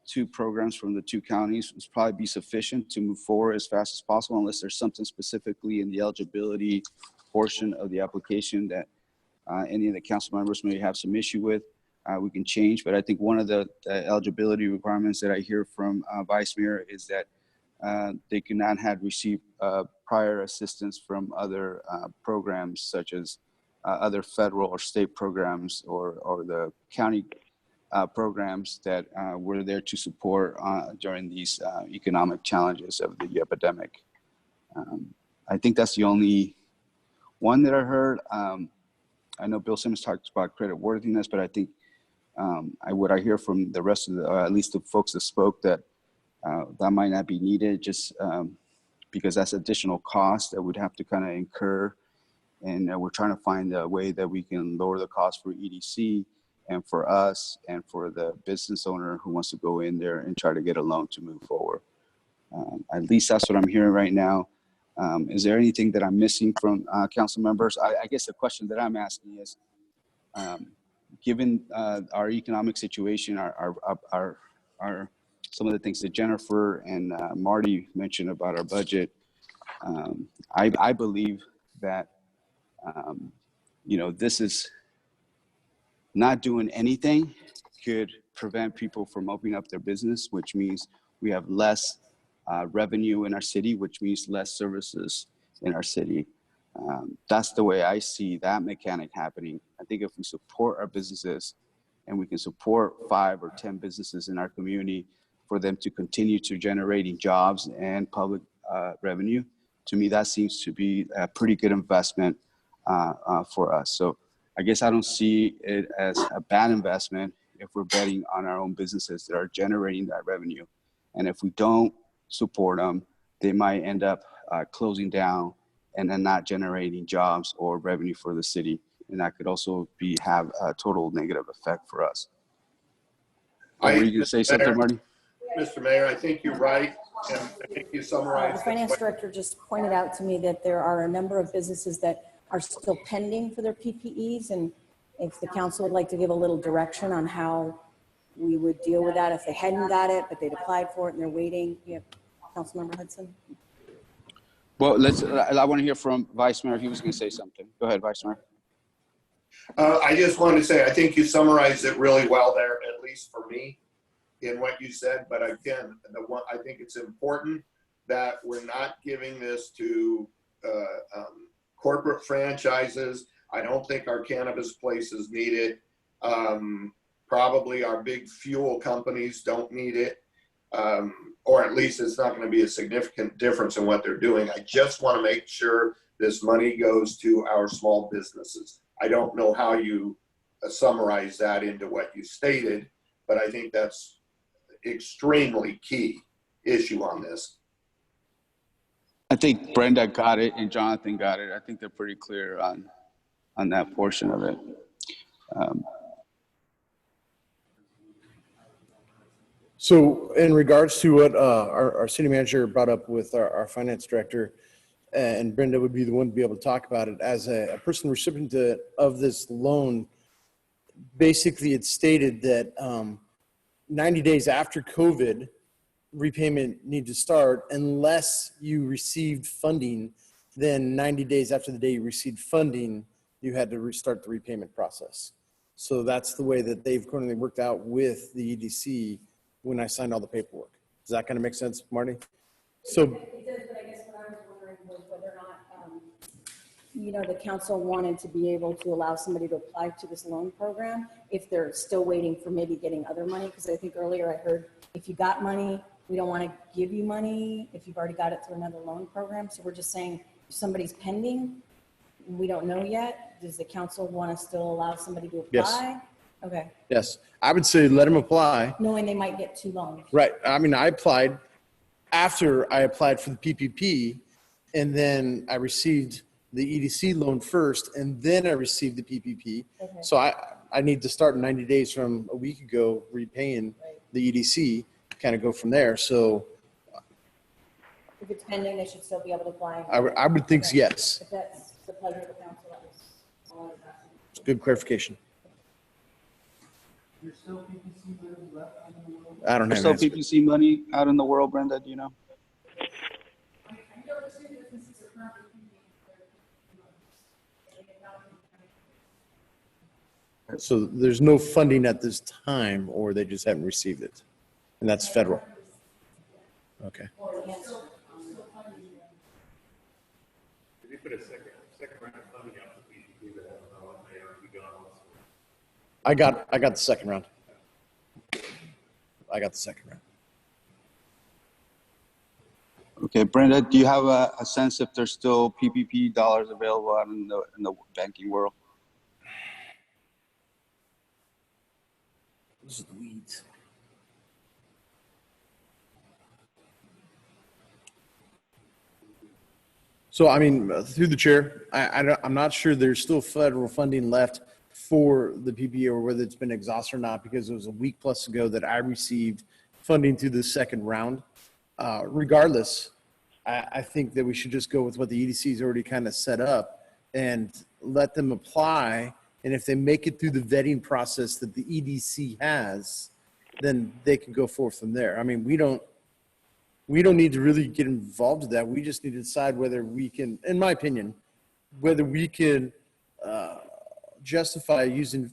two programs from the two counties would probably be sufficient to move forward as fast as possible, unless there's something specifically in the eligibility portion of the application that any of the council members may have some issue with. We can change, but I think one of the eligibility requirements that I hear from Vice Mayor is that they cannot have received prior assistance from other programs such as other federal or state programs or the county programs that were there to support during these economic challenges of the epidemic. I think that's the only one that I heard. I know Bill Simmons talked about credit worthiness, but I think what I hear from the rest of the, at least the folks that spoke, that that might not be needed, just because that's additional cost that we'd have to kind of incur. And we're trying to find a way that we can lower the cost for EDC and for us and for the business owner who wants to go in there and try to get a loan to move forward. At least that's what I'm hearing right now. Is there anything that I'm missing from council members? I guess the question that I'm asking is, given our economic situation, our some of the things that Jennifer and Marty mentioned about our budget, I believe that this is not doing anything could prevent people from opening up their business, which means we have less revenue in our city, which means less services in our city. That's the way I see that mechanic happening. I think if we support our businesses and we can support 5 or 10 businesses in our community for them to continue to generating jobs and public revenue, to me, that seems to be a pretty good investment for us. So I guess I don't see it as a bad investment if we're betting on our own businesses that are generating that revenue. And if we don't support them, they might end up closing down and then not generating jobs or revenue for the city. And that could also have a total negative effect for us. Were you going to say something, Marty? Mr. Mayor, I think you're right. And I think you summarized. The finance director just pointed out to me that there are a number of businesses that are still pending for their PPEs. And if the council would like to give a little direction on how we would deal with that if they hadn't got it, but they'd applied for it and they're waiting. Yeah, Councilmember Hudson. Well, I want to hear from Vice Mayor. He was going to say something. Go ahead, Vice Mayor. I just wanted to say, I think you summarized it really well there, at least for me, in what you said. But again, I think it's important that we're not giving this to corporate franchises. I don't think our cannabis places need it. Probably our big fuel companies don't need it. Or at least it's not going to be a significant difference in what they're doing. I just want to make sure this money goes to our small businesses. I don't know how you summarize that into what you stated, but I think that's extremely key issue on this. I think Brenda got it and Jonathan got it. I think they're pretty clear on that portion of it. So in regards to what our city manager brought up with our finance director, and Brenda would be the one to be able to talk about it, as a person recipient of this loan, basically it stated that 90 days after COVID, repayment need to start unless you received funding. Then 90 days after the day you received funding, you had to restart the repayment process. So that's the way that they've currently worked out with the EDC when I signed all the paperwork. Does that kind of make sense, Marty? So It does, but I guess what I was wondering was whether or not, the council wanted to be able to allow somebody to apply to this loan program if they're still waiting for maybe getting other money. Because I think earlier I heard if you got money, we don't want to give you money if you've already got it through another loan program. So we're just saying if somebody's pending, we don't know yet, does the council want to still allow somebody to Yes. apply? Okay, Yes, I would say let them apply. knowing they might get 2 loans. Right. I mean, I applied after I applied for the PPP, and then I received the EDC loan first, and then I received the PPP. Okay. So I need to start 90 days from a week ago repaying the EDC, kind of go from there. So If it's pending, they should still be able to apply. I would think Okay. yes. If that's the pleasure of the council, that was all I was asking. It's good clarification. I don't There's have still an answer. PPC money out in the world, Brenda, do you know? So there's no funding at this time, or they just haven't received it, and that's federal. Okay. Did you put a second round of funding out for PPP that hasn't know what may or be gone? I got the second round. I got the second round. Okay, Brenda, do you have a sense if there's still PPP dollars available out in the banking world? Those are the weeds. So, I mean, through the chair, I'm not sure there's still federal funding left for the PPP or whether it's been exhausted or not, because it was a week plus ago that I received funding through the second round. Regardless, I think that we should just go with what the EDC has already kind of set up and let them apply. And if they make it through the vetting process that the EDC has, then they can go forth from there. I mean, we don't need to really get involved with that. We just need to decide whether we can, in my opinion, whether we can justify using,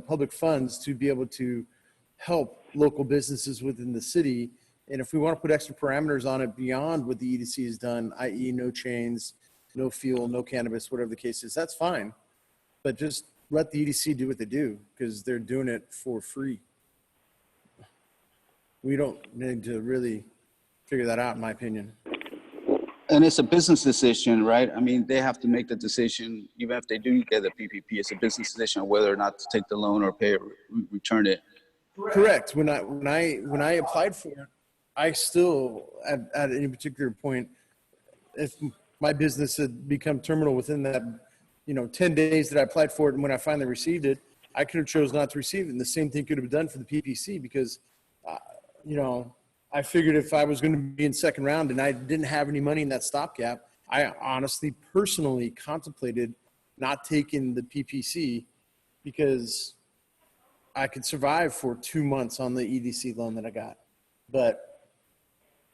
public funds to be able to help local businesses within the city. And if we want to put extra parameters on it beyond what the EDC has done, i.e. no chains, no fuel, no cannabis, whatever the case is, that's fine. But just let the EDC do what they do, because they're doing it for free. We don't need to really figure that out, in my opinion. And it's a business decision, right? I mean, they have to make the decision, even if they do get the PPP, it's a business decision whether or not to take the loan or pay it, return it. Correct. When I applied for it, I still, at any particular point, if my business had become terminal within that, 10 days that I applied for it, and when I finally received it, I could have chose not to receive it. And the same thing could have been done for the PPC, because, I figured if I was going to be in second round and I didn't have any money in that stopgap, I honestly, personally contemplated not taking the PPC because I could survive for 2 months on the EDC loan that I got. But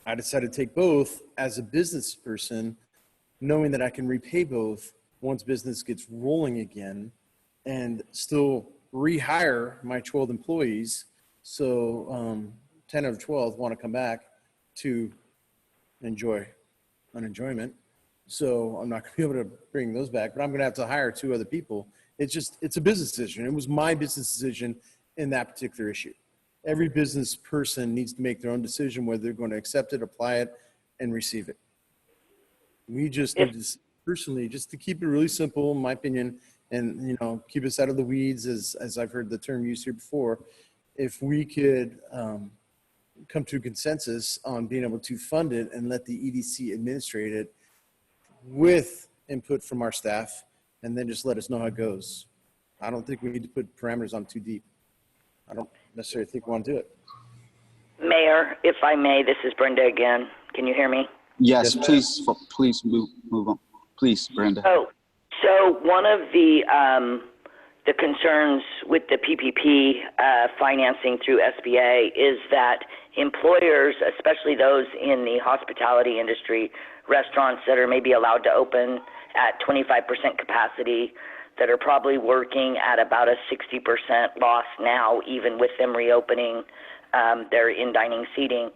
I decided to take both as a business person, knowing that I can repay both once business gets rolling again, and still rehire my 12 employees. So 10 out of 12 want to come back to enjoy unenjoyment. So I'm not going to be able to bring those back, but I'm going to have to hire 2 other people. It's a business decision. It was my business decision in that particular issue. Every business person needs to make their own decision whether they're going to accept it, apply it, and receive it. We just need to, personally, just to keep it really simple, in my opinion, and keep us out of the weeds, as I've heard the term used here before. If we could come to a consensus on being able to fund it and let the EDC administrate it with input from our staff, and then just let us know how it goes. I don't think we need to put parameters on too deep. I don't necessarily think we want to do it. Mayor, if I may, this is Brenda again. Can you hear me? Yes, please move on. Please, Brenda. So one of the concerns with the PPP financing through SBA is that employers, especially those in the hospitality industry, restaurants that are maybe allowed to open at 25% capacity, that are probably working at about a 60% loss now, even with them reopening their in-dining seating,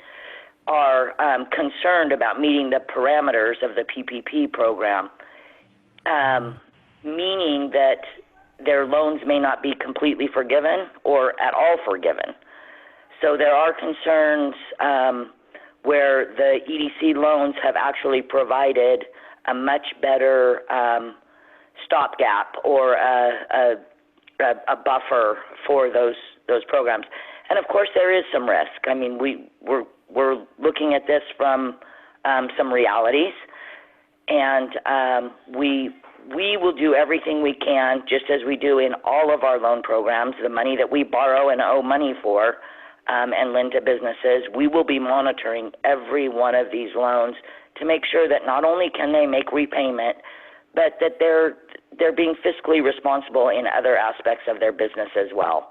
are concerned about meeting the parameters of the PPP program, meaning that their loans may not be completely forgiven or at all forgiven. So there are concerns where the EDC loans have actually provided a much better stopgap or a buffer for those programs. And of course, there is some risk. I mean, we're looking at this from some realities, and we will do everything we can, just as we do in all of our loan programs. The money that we borrow and owe money for and lend to businesses, we will be monitoring every one of these loans to make sure that not only can they make repayment, but that they're being fiscally responsible in other aspects of their business as well.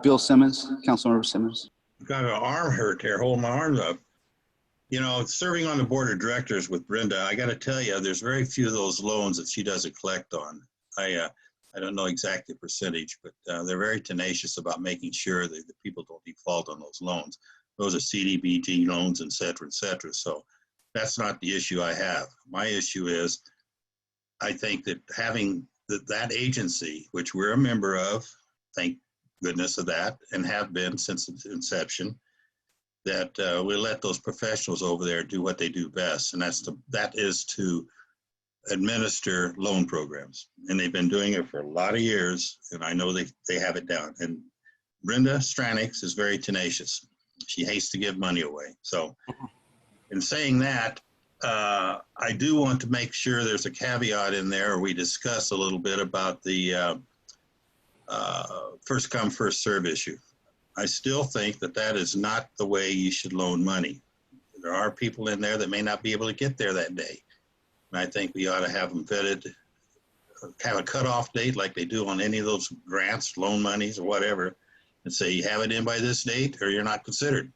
Bill Simmons, Councilmember Simmons. Got an arm hurt there, holding my arms up. You know, serving on the board of directors with Brenda, I got to tell you, there's very few of those loans that she doesn't collect on. I don't know exactly the percentage, but they're very tenacious about making sure that the people don't default on those loans. Those are CDBG loans, et cetera, et cetera. So that's not the issue I have. My issue is, I think that having that agency, which we're a member of, thank goodness of that, and have been since its inception, that we let those professionals over there do what they do best, and that is to administer loan programs. And they've been doing it for a lot of years, and I know they have it down. And Brenda Stranix is very tenacious. She hates to give money away. So in saying that, I do want to make sure there's a caveat in there, or we discuss a little bit about the first come, first serve issue. I still think that is not the way you should loan money. There are people in there that may not be able to get there that day. And I think we ought to have them vetted, have a cutoff date like they do on any of those grants, loan monies, or whatever, and say you have it in by this date or you're not considered.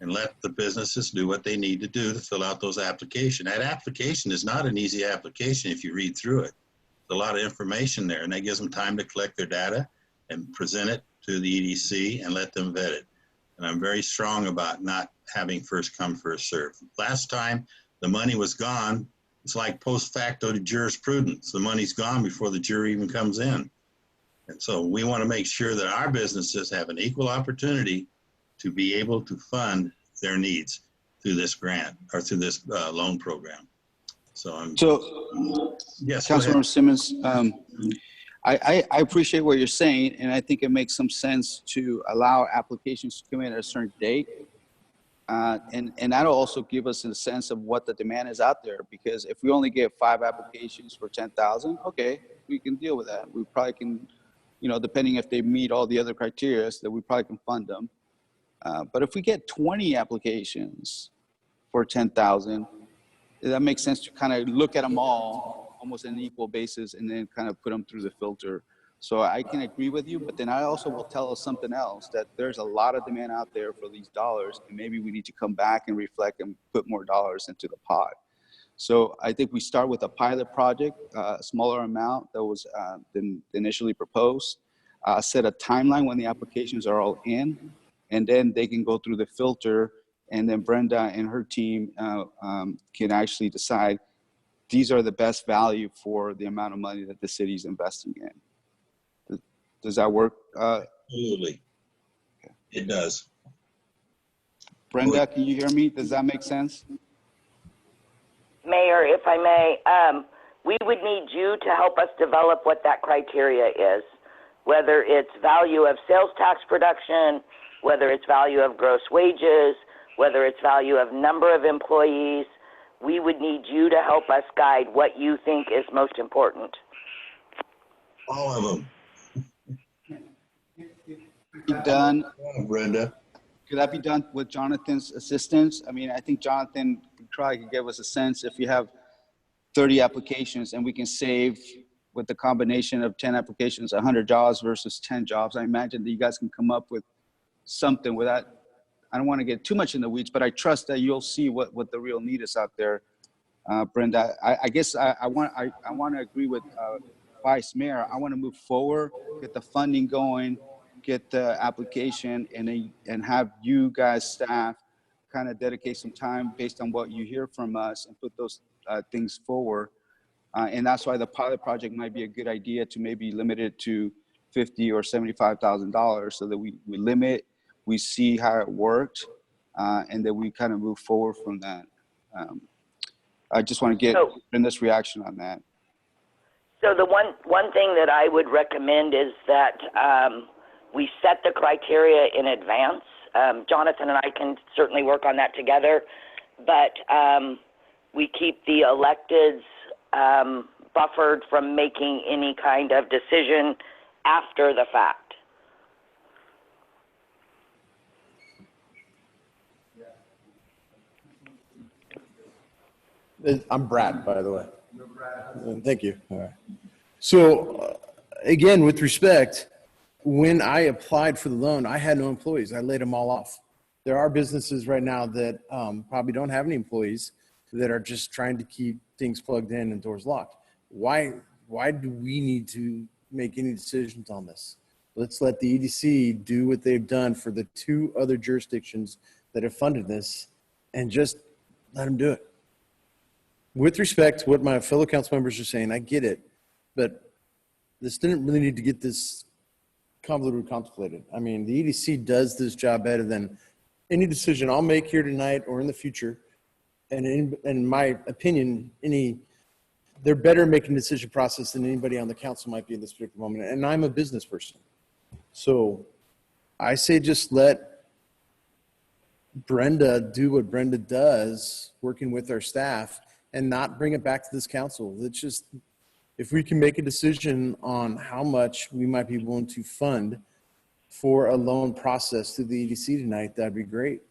And let the businesses do what they need to do to fill out those applications. That application is not an easy application if you read through it. There's a lot of information there, and that gives them time to collect their data and present it to the EDC and let them vet it. And I'm very strong about not having first come, first serve. Last time the money was gone, it's like post facto jurisprudence. The money's gone before the jury even comes in. And so we want to make sure that our businesses have an equal opportunity to be able to fund their needs through this grant or through this loan program. So yes, Councilmember Simmons, I appreciate what you're saying, and I think it makes some sense to allow applications to come in at a certain date. And that'll also give us a sense of what the demand is out there, because if we only get 5 applications for 10,000, okay, we can deal with that. We probably can, you know, depending if they meet all the other criteria, that we probably can fund them. But if we get 20 applications for 10,000, that makes sense to kind of look at them all almost on an equal basis and then kind of put them through the filter. So I can agree with you, but then I also will tell us something else, that there's a lot of demand out there for these dollars, and maybe we need to come back and reflect and put more dollars into the pot. So I think we start with a pilot project, a smaller amount that was than initially proposed, set a timeline when the applications are all in, and then they can go through the filter, and then Brenda and her team can actually decide these are the best value for the amount of money that the city's investing in. Does that work? Absolutely. Okay. It does. Brenda, can you hear me? Does that make sense? Mayor, if I may, we would need you to help us develop what that criteria is, whether it's value of sales tax production, whether it's value of gross wages, whether it's value of number of employees. We would need you to help us guide what you think is most important. All of them. Be done. Brenda. Could that be done with Jonathan's assistance? I mean, I think Jonathan probably could give us a sense if you have 30 applications and we can save with the combination of 10 applications, 100 jobs versus 10 jobs. I imagine that you guys can come up with something without, I don't want to get too much in the weeds, but I trust that you'll see what the real need is out there. Brenda, I guess I want to agree with Vice Mayor. I want to move forward, get the funding going, get the application, and have you guys staff kind of dedicate some time based on what you hear from us and put those things forward. And that's why the pilot project might be a good idea, to maybe limit it to $50,000 or $75,000, so that we limit, we see how it worked, and then we kind of move forward from that. I just want to get Brenda's reaction on that. So the one thing that I would recommend is that we set the criteria in advance. Jonathan and I can certainly work on that together, but we keep the electeds buffered from making any kind of decision after the fact. I'm Brad, by the way. Thank you. All right. So, again, with respect, when I applied for the loan, I had no employees. I laid them all off. There are businesses right now that probably don't have any employees that are just trying to keep things plugged in and doors locked. Why do we need to make any decisions on this? Let's let the EDC do what they've done for the 2 other jurisdictions that have funded this and just let them do it. With respect to what my fellow council members are saying, I get it, but this didn't really need to get this convoluted contemplated. I mean, the EDC does this job better than any decision I'll make here tonight or in the future. And in my opinion, they're better making a decision process than anybody on the council might be in this particular moment. And I'm a business person. So I say just let Brenda do what Brenda does, working with our staff, and not bring it back to this council. Let's just, if we can make a decision on how much we might be willing to fund for a loan process through the EDC tonight, that'd be great.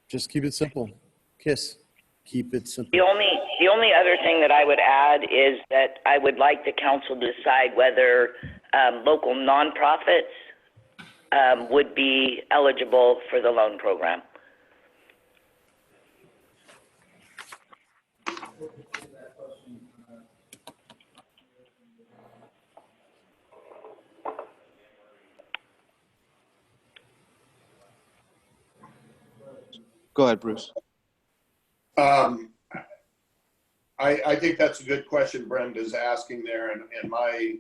Just keep it simple. KISS. Keep it simple. The only other thing that I would add is that I would like the council to decide whether local nonprofits would be eligible for the loan program. Go ahead, Bruce. I think that's a good question Brenda's asking there, and my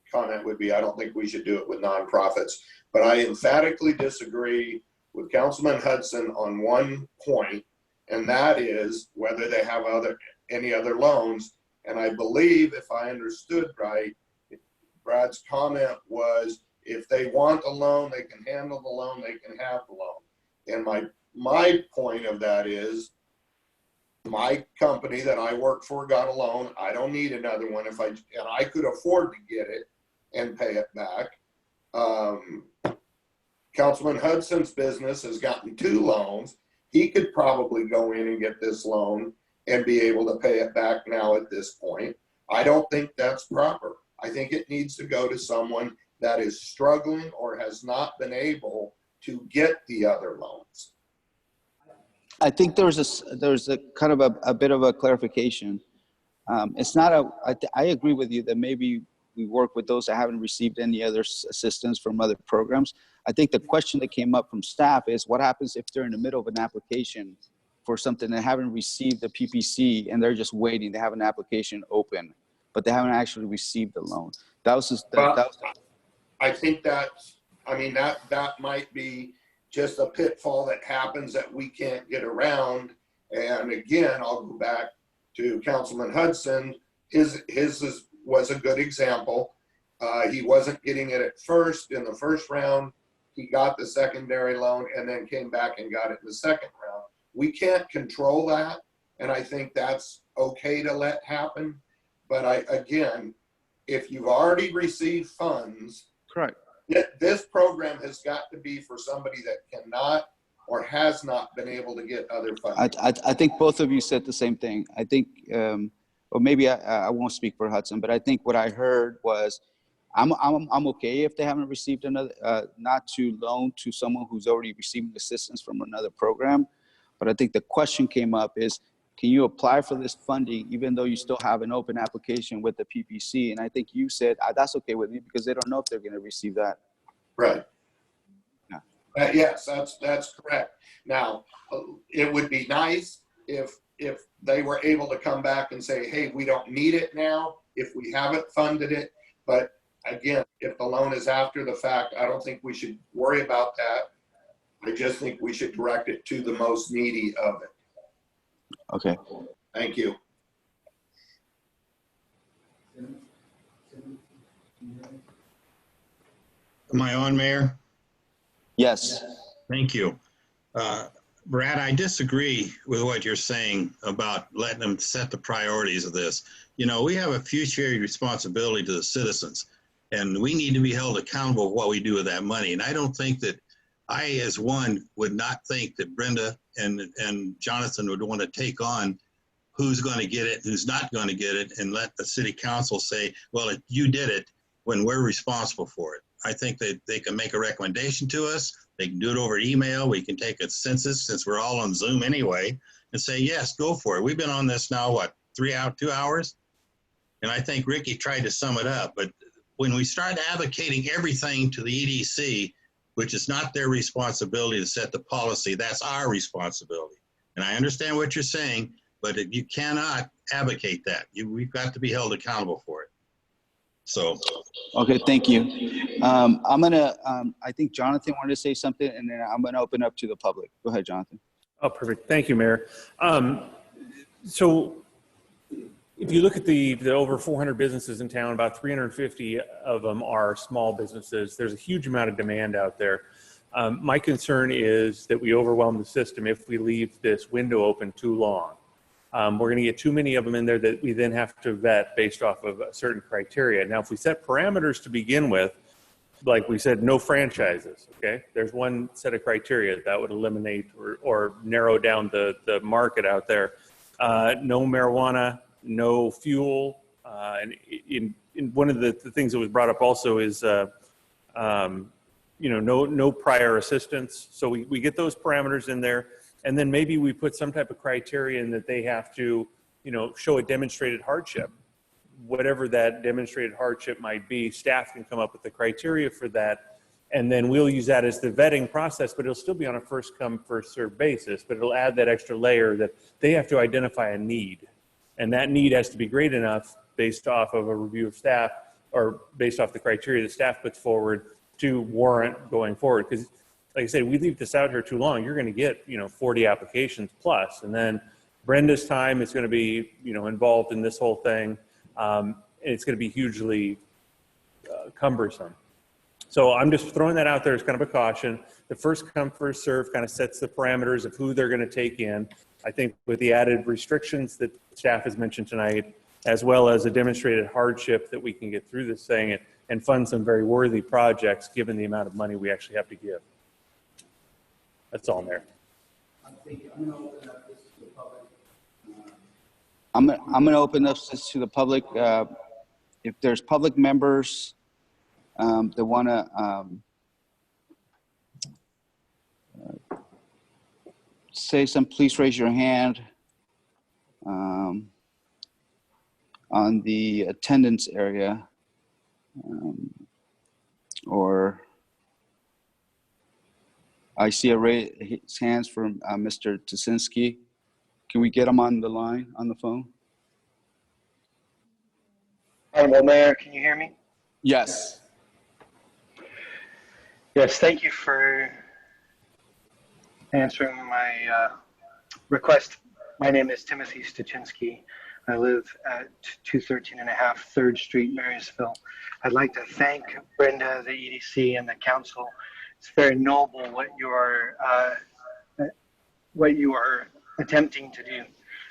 comment would be I don't think we should do it with nonprofits, but I emphatically disagree with Councilman Hudson on one point, and that is whether they have any other loans. And I believe, if I understood right, Brad's comment was if they want a loan, they can handle the loan, they can have the loan. And my point of that is my company that I work for got a loan. I don't need another one and I could afford to get it and pay it back. Councilman Hudson's business has gotten 2 loans. He could probably go in and get this loan and be able to pay it back now at this point. I don't think that's proper. I think it needs to go to someone that is struggling or has not been able to get the other loans. I think there's a kind of a bit of a clarification. It's not I agree with you that maybe we work with those that haven't received any other assistance from other programs. I think the question that came up from staff is what happens if they're in the middle of an application for something that haven't received the PPC and they're just waiting, they have an application open, but they haven't actually received the loan. I think that might be just a pitfall that happens that we can't get around. And again, I'll go back to Councilman Hudson. His was a good example. He wasn't getting it at first in the first round. He got the secondary loan and then came back and got it in the second round. We can't control that, and I think that's okay to let happen. But again, if you've already received funds, correct. This program has got to be for somebody that cannot or has not been able to get other funds. I think both of you said the same thing. I think, or maybe I won't speak for Hudson, but I think what I heard was, I'm okay if they haven't received another, not to loan to someone who's already receiving assistance from another program. But I think the question came up is, can you apply for this funding even though you still have an open application with the PPC? And I think you said that's okay with me because they don't know if they're going to receive that. Right. Yeah. Yes, that's correct. Now, it would be nice if they were able to come back and say, hey, we don't need it now if we haven't funded it. But again, if the loan is after the fact, I don't think we should worry about that. I just think we should direct it to the most needy of it. Okay. Thank you. Am I on, Mayor? Yes. Thank you. Brad, I disagree with what you're saying about letting them set the priorities of this. You know, we have a fiduciary responsibility to the citizens, and we need to be held accountable for what we do with that money. And I don't think that I, as one, would not think that Brenda and Jonathan would want to take on who's going to get it, who's not going to get it, and let the city council say, well, you did it, when we're responsible for it. I think that they can make a recommendation to us. They can do it over email. We can take a census since we're all on Zoom anyway and say, yes, go for it. We've been on this now, what, 2 hours? And I think Ricky tried to sum it up. But when we start advocating everything to the EDC, which is not their responsibility to set the policy, that's our responsibility. And I understand what you're saying, but you cannot advocate that. We've got to be held accountable for it. So. Okay, thank you. I'm gonna, I think Jonathan wanted to say something, and then I'm gonna open up to the public. Go ahead, Jonathan. Oh, perfect. Thank you, Mayor. So if you look at the over 400 businesses in town, about 350 of them are small businesses. There's a huge amount of demand out there. My concern is that we overwhelm the system if we leave this window open too long. We're going to get too many of them in there that we then have to vet based off of a certain criteria. Now, if we set parameters to begin with, like we said, no franchises, okay? There's one set of criteria that would eliminate or narrow down the market out there. No marijuana, no fuel. And in one of the things that was brought up also is, no prior assistance. So we get those parameters in there. And then maybe we put some type of criterion that they have to, show a demonstrated hardship. Whatever that demonstrated hardship might be, staff can come up with the criteria for that. And then we'll use that as the vetting process, but it'll still be on a first come, first served basis, but it'll add that extra layer that they have to identify a need. And that need has to be great enough based off of a review of staff or based off the criteria that staff puts forward to warrant going forward. Because like I said, we leave this out here too long, you're going to get, 40 applications plus. And then Brenda's time is going to be, involved in this whole thing. And it's going to be hugely cumbersome. So I'm just throwing that out there as kind of a caution. The first come, first serve kind of sets the parameters of who they're going to take in. I think with the added restrictions that staff has mentioned tonight, as well as a demonstrated hardship that we can get through this thing and fund some very worthy projects given the amount of money we actually have to give. That's all, Mayor. I'm gonna open up this to the public. If there's public members that wanna say something, please raise your hand on the attendance area, or I see a raise hands from Mr. Tusinski. Can we get him on the line, on the phone? Honorable Mayor, can you hear me? Yes. Yes, thank you for answering my request. My name is Timothy Stuczynski. I live at 213.5 3rd Street, Marysville. I'd like to thank Brenda, the EDC, and the council. It's very noble what you are attempting to do.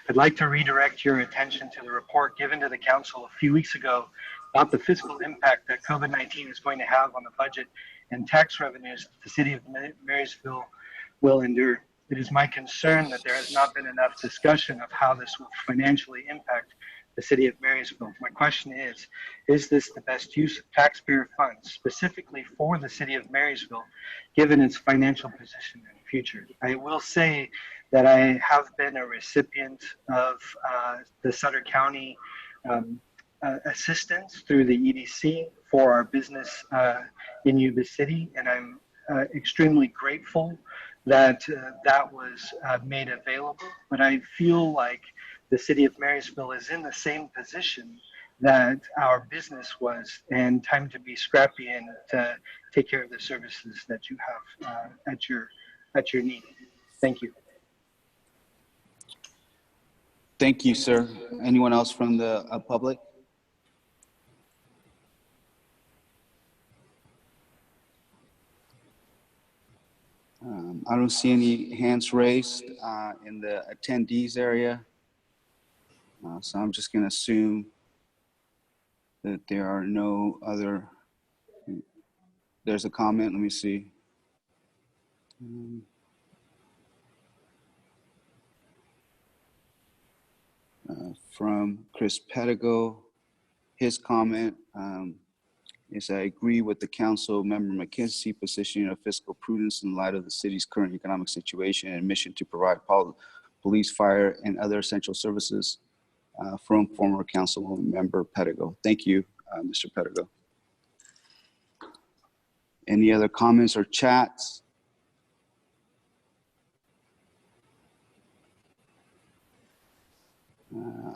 I'd like to redirect your attention to the report given to the council a few weeks ago about the fiscal impact that COVID-19 is going to have on the budget and tax revenues that the city of Marysville will endure. It is my concern that there has not been enough discussion of how this will financially impact the city of Marysville. My question is this the best use of taxpayer funds, specifically for the city of Marysville, given its financial position and future? I will say that I have been a recipient of the Sutter County assistance through the EDC for our business in Yuba City, and I'm extremely grateful that that was made available. But I feel like the city of Marysville is in the same position that our business was, and time to be scrappy and to take care of the services that you have at your need. Thank you. Thank you, sir. Anyone else from the public? I don't see any hands raised in the attendees area. So I'm just going to assume that there are no other. There's a comment. Let me see. From Chris Pedigo, his comment is, I agree with the council member McKenzie positioning of fiscal prudence in light of the city's current economic situation and mission to provide police, fire, and other essential services from former council member Pedigo. Thank you, Mr. Pedigo. Any other comments or chats?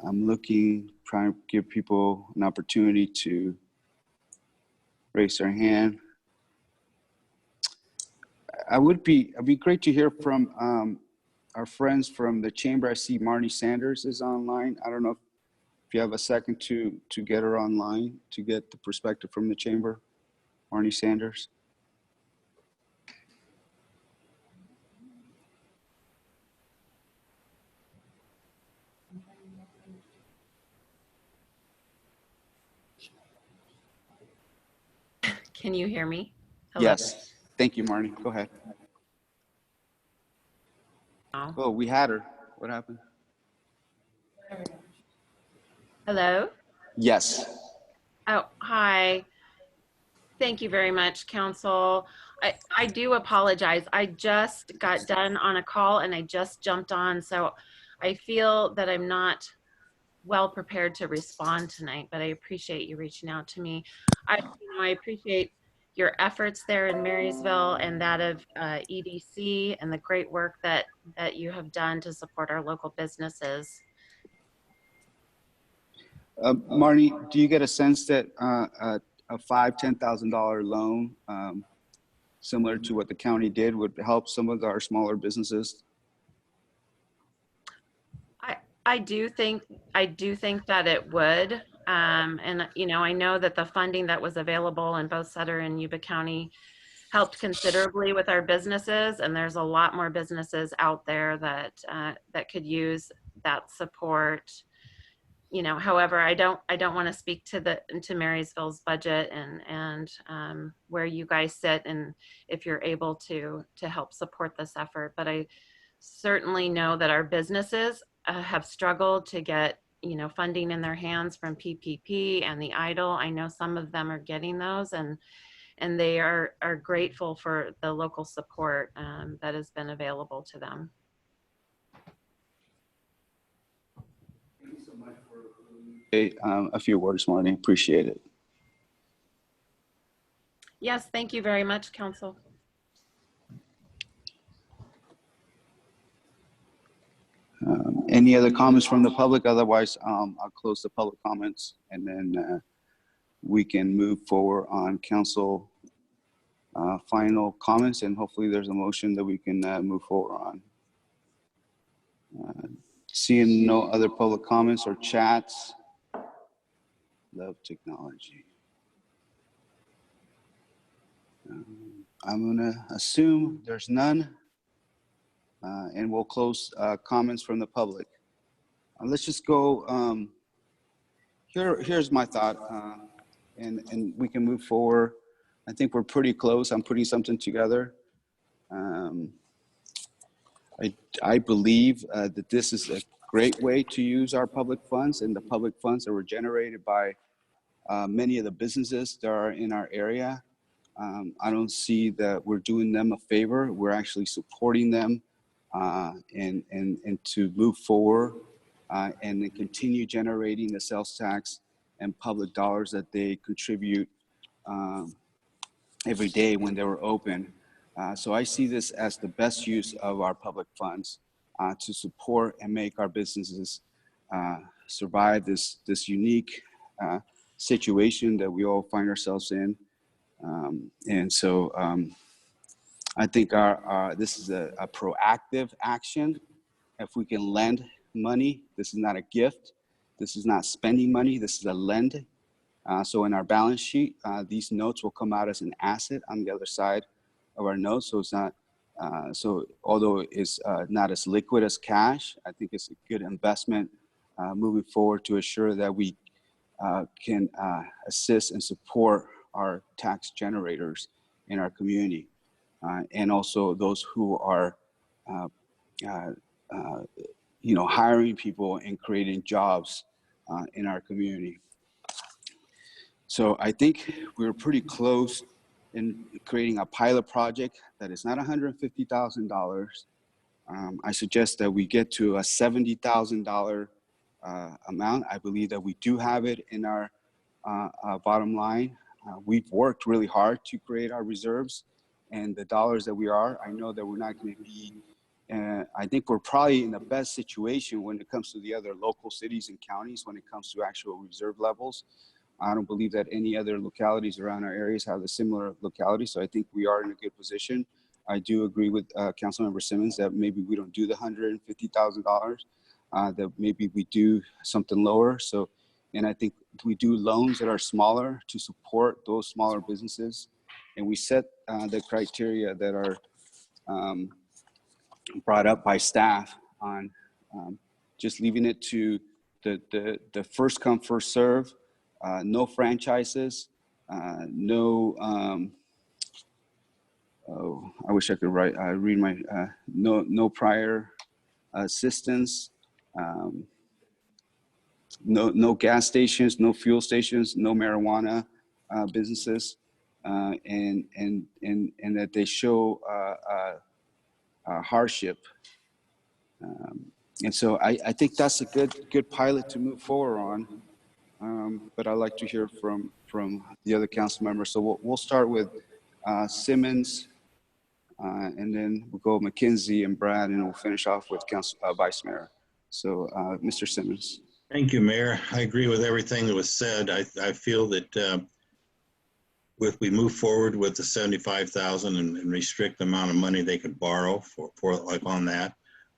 I'm looking, trying to give people an opportunity to raise their hand. It'd be great to hear from our friends from the chamber. I see Marnie Sanders is online. I don't know if you have a second to get her online to get the perspective from the chamber. Marnie Sanders. Can you hear me? Hello? Yes. Thank you, Marnie. Go ahead. Oh, we had her. What happened? Hello? Yes. Oh, hi. Thank you very much, Council. I do apologize. I just got done on a call and I just jumped on, so I feel that I'm not well prepared to respond tonight, but I appreciate you reaching out to me. I appreciate your efforts there in Marysville and that of EDC and the great work that you have done to support our local businesses. Marnie, do you get a sense that a $5,000-$10,000 loan, similar to what the county did, would help some of our smaller businesses? I do think that it would. And you know, I know that the funding that was available in both Sutter and Yuba County helped considerably with our businesses, and there's a lot more businesses out there that that could use that support. You know, however, I don't want to speak to Marysville's budget and where you guys sit and if you're able to help support this effort. But I certainly know that our businesses have struggled to get, you know, funding in their hands from PPP and the EIDL. I know some of them are getting those, and they are grateful for the local support that has been available to them. Thank you so much for a few words, Marnie. Appreciate it. Yes, thank you very much, Council. Any other comments from the public? Otherwise, I'll close the public comments and then we can move forward on council final comments, and hopefully there's a motion that we can move forward on. Seeing no other public comments or chats. Love technology. I'm gonna assume there's none. And we'll close comments from the public. Let's just go, here's my thought, and we can move forward. I think we're pretty close. I'm putting something together. I believe that this is a great way to use our public funds, and the public funds that were generated by many of the businesses that are in our area. I don't see that we're doing them a favor. We're actually supporting them and to move forward and then continue generating the sales tax and public dollars that they contribute every day when they were open. So I see this as the best use of our public funds to support and make our businesses survive this unique situation that we all find ourselves in. And so I think this is a proactive action. If we can lend money. This is not a gift. This is not spending money. This is a lend. So in our balance sheet, these notes will come out as an asset on the other side of our notes. So it's not, so although it's not as liquid as cash, I think it's a good investment moving forward to assure that we can assist and support our tax generators in our community, and also those who are, hiring people and creating jobs in our community. So I think we're pretty close in creating a pilot project that is not $150,000. I suggest that we get to a $70,000 amount. I believe that we do have it in our bottom line. We've worked really hard to create our reserves, and the dollars that we are, I know that we're not going to be, I think we're probably in the best situation when it comes to the other local cities and counties when it comes to actual reserve levels. I don't believe that any other localities around our areas have a similar locality, so I think we are in a good position. I do agree with Councilmember Simmons that maybe we don't do the $150,000, that maybe we do something lower. So, and I think we do loans that are smaller to support those smaller businesses, and we set the criteria that are brought up by staff on just leaving it to the first come, first serve, no franchises, no, I wish I could read my, no prior assistance, no gas stations, no fuel stations, no marijuana businesses, and that they show hardship. And so I think that's a good pilot to move forward on. But I'd like to hear from the other council members. So we'll start with Simmons, and then we'll go McKenzie and Brad, and we'll finish off with Vice Mayor. So Mr. Simmons. Thank you, Mayor. I agree with everything that was said. I feel that if we move forward with the $75,000 and restrict the amount of money they could borrow for like on that,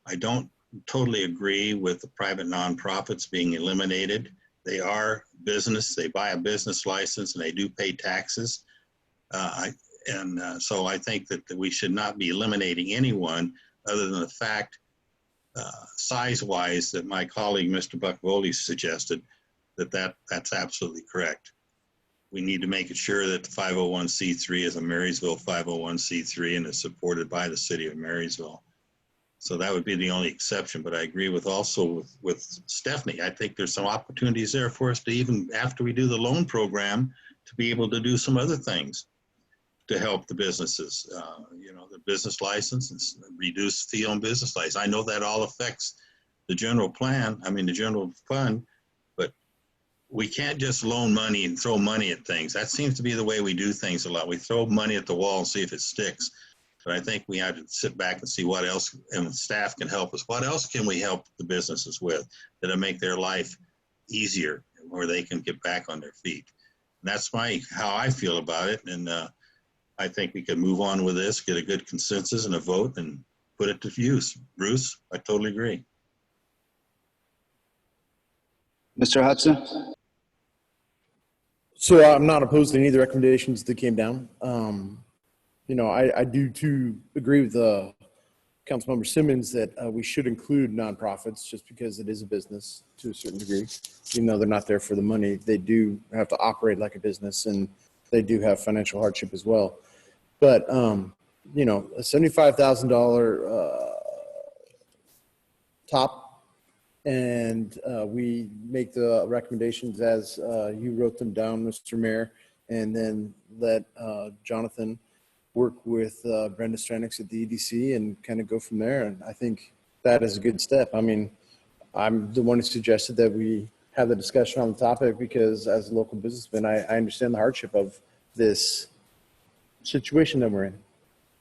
I don't totally agree with the private nonprofits being eliminated. They are business. They buy a business license and they do pay taxes. So I think that we should not be eliminating anyone other than the fact, size-wise, that my colleague, Mr. Buckvoli, suggested that's absolutely correct. We need to make sure that the 501c3 is a Marysville 501c3 and is supported by the city of Marysville. So that would be the only exception, but I agree with Stephanie. I think there's some opportunities there for us to, even after we do the loan program, to be able to do some other things to help the businesses, the business license and reduce fee on business license. I know that all affects the general fund, but we can't just loan money and throw money at things. That seems to be the way we do things a lot. We throw money at the wall and see if it sticks. But I think we have to sit back and see what else, and staff can help us. What else can we help the businesses with that'll make their life easier, where they can get back on their feet? And that's how I feel about it. And I think we could move on with this, get a good consensus and a vote, and put it to use. Bruce, I totally agree. Mr. Hudson? So I'm not opposed to any of the recommendations that came down. I do too agree with Councilmember Simmons that we should include nonprofits just because it is a business to a certain degree. Even though they're not there for the money, they do have to operate like a business, and they do have financial hardship as well. But, a $75,000 top, and we make the recommendations as you wrote them down, Mr. Mayor, and then let Jonathan work with Brenda Stranix at the EDC and kind of go from there. And I think that is a good step. I mean, I'm the one who suggested that we have the discussion on the topic because as a local businessman, I understand the hardship of this situation that we're in.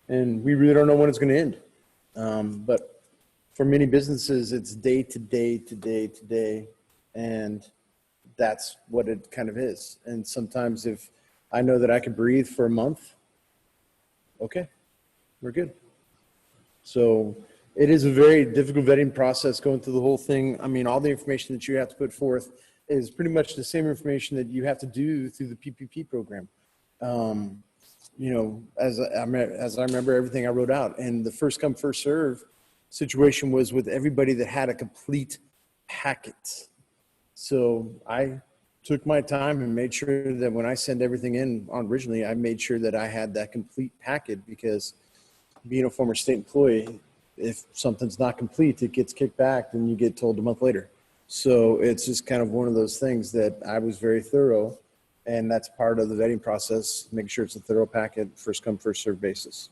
And we really don't know when it's going to end. But for many businesses, it's day to day to day to day. And that's what it kind of is. And sometimes if I know that I can breathe for a month, okay, we're good. So It is a very difficult vetting process going through the whole thing. I mean, all the information that you have to put forth is pretty much the same information that you have to do through the PPP program. You know, as I remember everything I wrote out, and the first come, first serve situation was with everybody that had a complete packet. So I took my time and made sure that when I send everything in originally, I made sure that I had that complete packet, because being a former state employee, if something's not complete, it gets kicked back, then you get told a month later. So it's just kind of one of those things that I was very thorough, and that's part of the vetting process, making sure it's a thorough packet, first come, first served basis.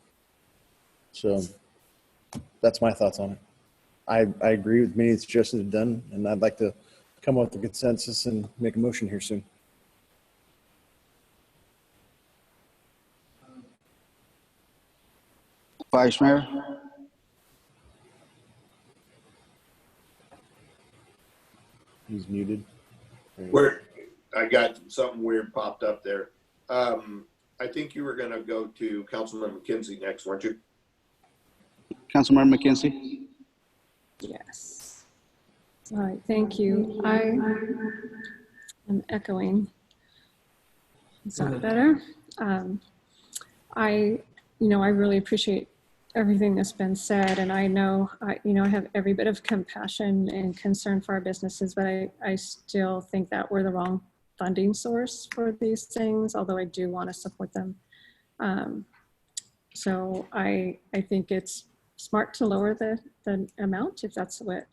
So that's my thoughts on it. I agree with many of the suggestions you've done, and I'd like to come up with a consensus and make a motion here soon. Vice Mayor? He's muted. I got something weird popped up there. I think you were going to go to Councilmember McKenzie next, weren't you? Councilmember McKenzie? Yes. All right, thank you. I am echoing. Is that better? I really appreciate everything that's been said, and I know, I have every bit of compassion and concern for our businesses, but I still think that we're the wrong funding source for these things, although I do want to support them. So I think it's smart to lower the amount if that's what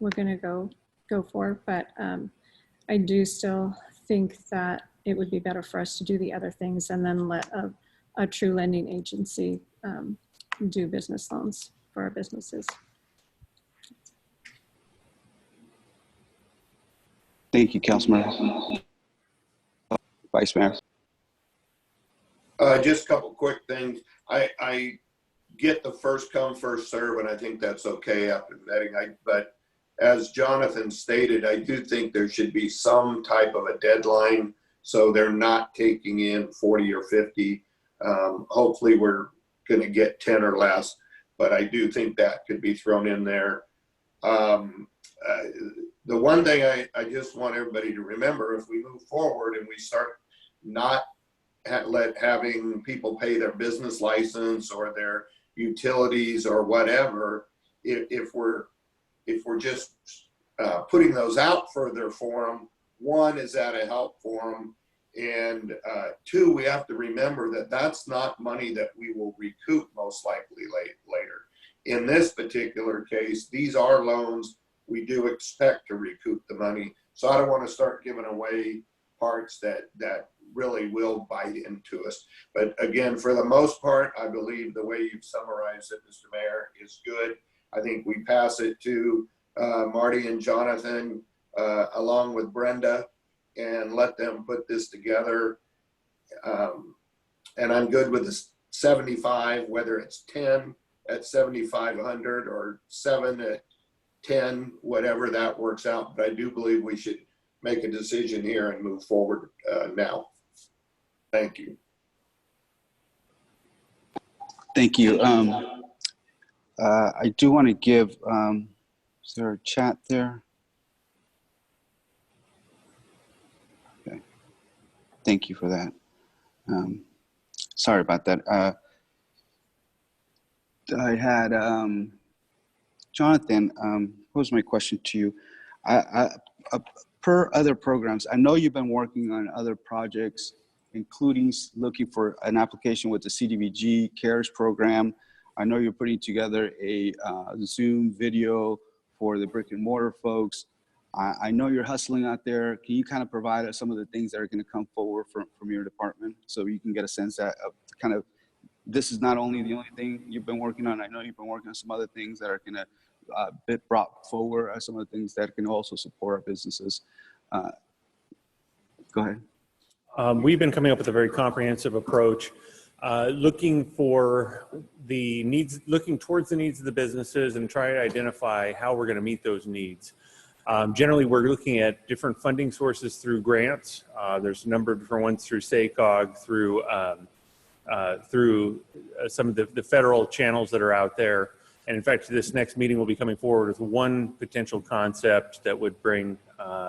we're going to go for, but I do still think that it would be better for us to do the other things and then let a true lending agency do business loans for our businesses. Thank you, Councilmember. Vice Mayor. Just a couple quick things. I get the first come, first serve, and I think that's okay after vetting. But as Jonathan stated, I do think there should be some type of a deadline, so they're not taking in 40 or 50. Hopefully we're going to get 10 or less, but I do think that could be thrown in there. The one thing I just want everybody to remember, if we move forward and we start not having people pay their business license or their utilities or whatever, if we're just putting those out further for them, one, is that a help for them? And two, we have to remember that that's not money that we will recoup most likely later. In this particular case, these are loans. We do expect to recoup the money. So I don't want to start giving away parts that really will bite into us. But again, for the most part, I believe the way you've summarized it, Mr. Mayor, is good. I think we pass it to Marty and Jonathan along with Brenda, and let them put this together. And I'm good with the 75, whether it's 10 at 7,500 or 7 at 10, whatever that works out. But I do believe we should make a decision here and move forward now. Thank you. Thank you. I do want to give, is there a chat there? Okay. Thank you for that. Sorry about that. I had, Jonathan, what was my question to you? Per other programs, I know you've been working on other projects, including looking for an application with the CDBG CARES program. I know you're putting together a Zoom video for the brick and mortar folks. I know you're hustling out there. Can you kind of provide us some of the things that are going to come forward from your department so you can get a sense that kind of this is not only the only thing you've been working on. I know you've been working on some other things that are going to be brought forward as some of the things that can also support our businesses. Go ahead. We've been coming up with a very comprehensive approach, looking towards the needs of the businesses and try to identify how we're going to meet those needs. Generally, we're looking at different funding sources through grants. There's a number of different ones through SACOG, through some of the federal channels that are out there. And in fact, this next meeting will be coming forward with one potential concept that would bring,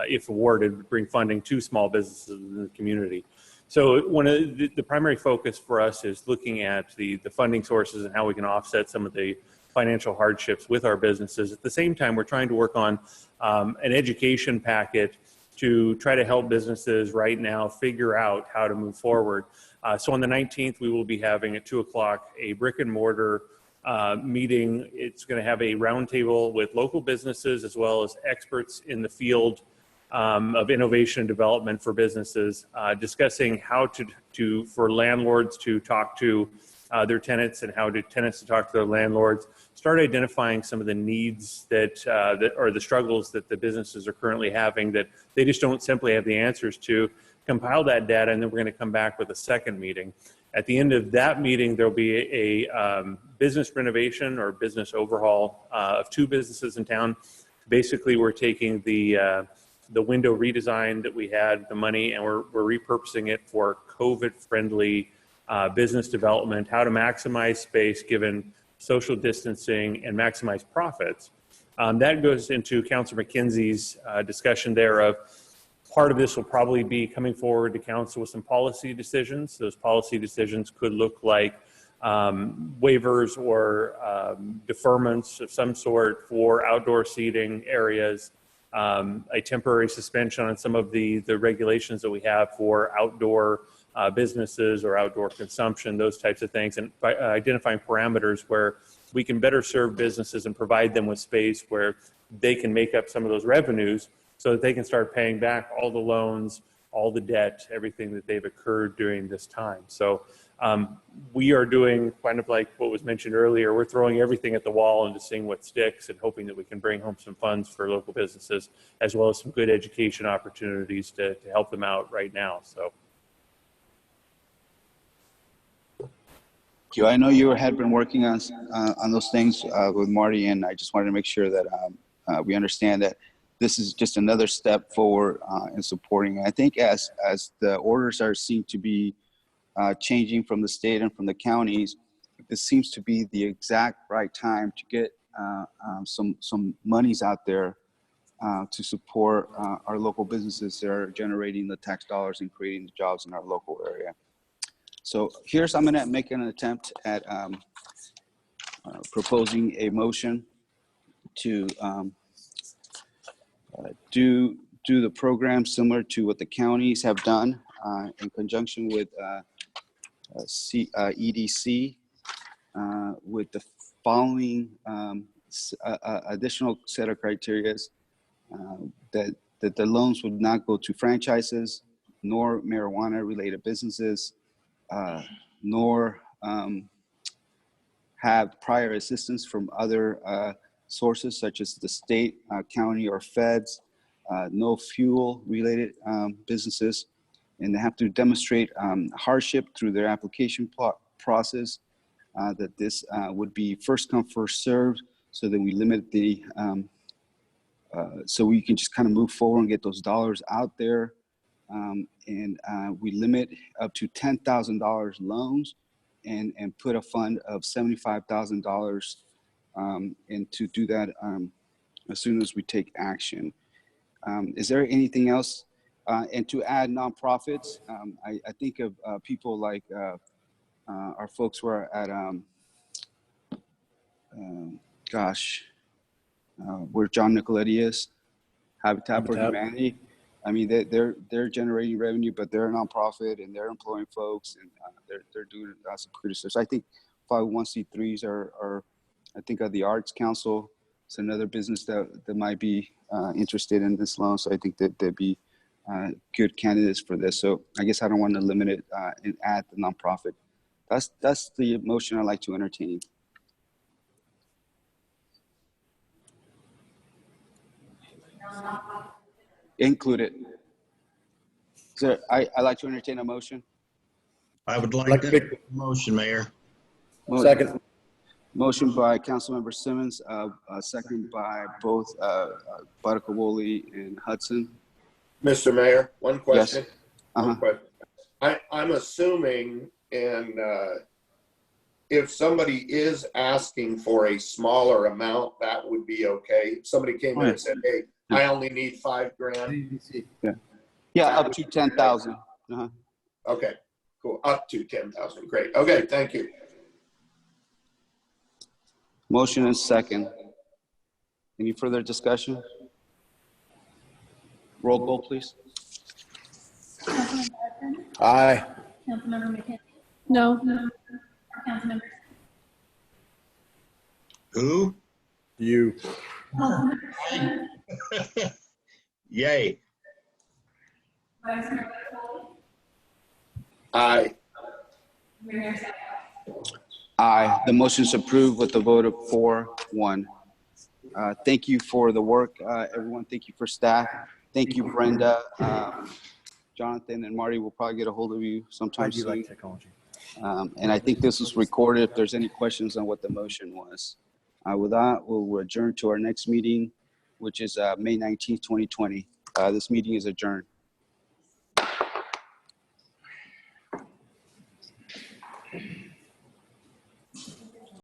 if awarded, would bring funding to small businesses in the community. So one of the primary focus for us is looking at the funding sources and how we can offset some of the financial hardships with our businesses. At the same time, we're trying to work on an education packet to try to help businesses right now figure out how to move forward. So on the 19th, we will be having at 2 o'clock a brick and mortar meeting. It's going to have a roundtable with local businesses as well as experts in the field of innovation and development for businesses, discussing how for landlords to talk to their tenants and how to tenants to talk to their landlords, start identifying some of the needs that or the struggles that the businesses are currently having that they just don't simply have the answers to, compile that data, and then we're going to come back with a second meeting. At the end of that meeting, there'll be a business renovation or business overhaul of 2 businesses in town. Basically, we're taking the window redesign that we had, the money, and we're repurposing it for COVID-friendly business development, how to maximize space given social distancing and maximize profits. That goes into Councilor McKenzie's discussion there of part of this will probably be coming forward to council with some policy decisions. Those policy decisions could look like waivers or deferments of some sort for outdoor seating areas, a temporary suspension on some of the regulations that we have for outdoor businesses or outdoor consumption, those types of things, and by identifying parameters where we can better serve businesses and provide them with space where they can make up some of those revenues so that they can start paying back all the loans, all the debt, everything that they've incurred during this time. So we are doing kind of like what was mentioned earlier. We're throwing everything at the wall and just seeing what sticks and hoping that we can bring home some funds for local businesses, as well as some good education opportunities to help them out right now. So. I know you had been working on those things with Marty, and I just wanted to make sure that we understand that this is just another step forward in supporting. And I think as the orders seem to be changing from the state and from the counties, this seems to be the exact right time to get some monies out there to support our local businesses that are generating the tax dollars and creating the jobs in our local area. So I'm going to make an attempt at proposing a motion to do the program similar to what the counties have done in conjunction with EDC with the following additional set of criteria that the loans would not go to franchises, nor marijuana-related businesses, nor have prior assistance from other sources such as the state, county, or feds, no fuel-related businesses, and they have to demonstrate hardship through their application process, that this would be first come, first served, so that we limit the, so we can just kind of move forward and get those dollars out there. And we limit up to $10,000 loans and put a fund of $75,000 and to do that as soon as we take action. Is there anything else? And to add nonprofits, I think of people like our folks who are at, where John Nicoletti is, Habitat for Humanity. I mean, they're generating revenue, but they're a nonprofit and they're employing folks, and they're doing some pretty stuff. So I think 501c3s are I think of the Arts Council. It's another business that might be interested in this loan. So I think that they'd be good candidates for this. So I guess I don't want to limit it and add the nonprofit. That's the motion I'd like to entertain. Include it. So I'd like to entertain a motion. I would like to make a motion, Mayor. Second. Motion by Councilmember Simmons, second by both Baracawoli and Hudson. Mr. Mayor, one question. Yes. One question. I'm assuming, and if somebody is asking for a smaller amount, that would be okay. If somebody came in and said, hey, I only need $5,000. Yeah, up to 10,000. Uh-huh. Okay, cool. Up to 10,000. Great. Okay, thank you. Motion and second. Any further discussion? Roll call, please. Councilmember Hudson, Aye. Councilmember McKenzie, No, Councilmember, Who? You. Councilmember Yay. Vice Mayor Foley, Aye. Mayor Sexton. Aye. The motion is approved with a vote of 4-1. Thank you for the work, everyone. Thank you for staff. Thank you, Brenda. Jonathan and Marty will probably get a hold of you sometime soon. like technology. And I think this was recorded if there's any questions on what the motion was. With that, we'll adjourn to our next meeting, which is May 19th, 2020. This meeting is adjourned.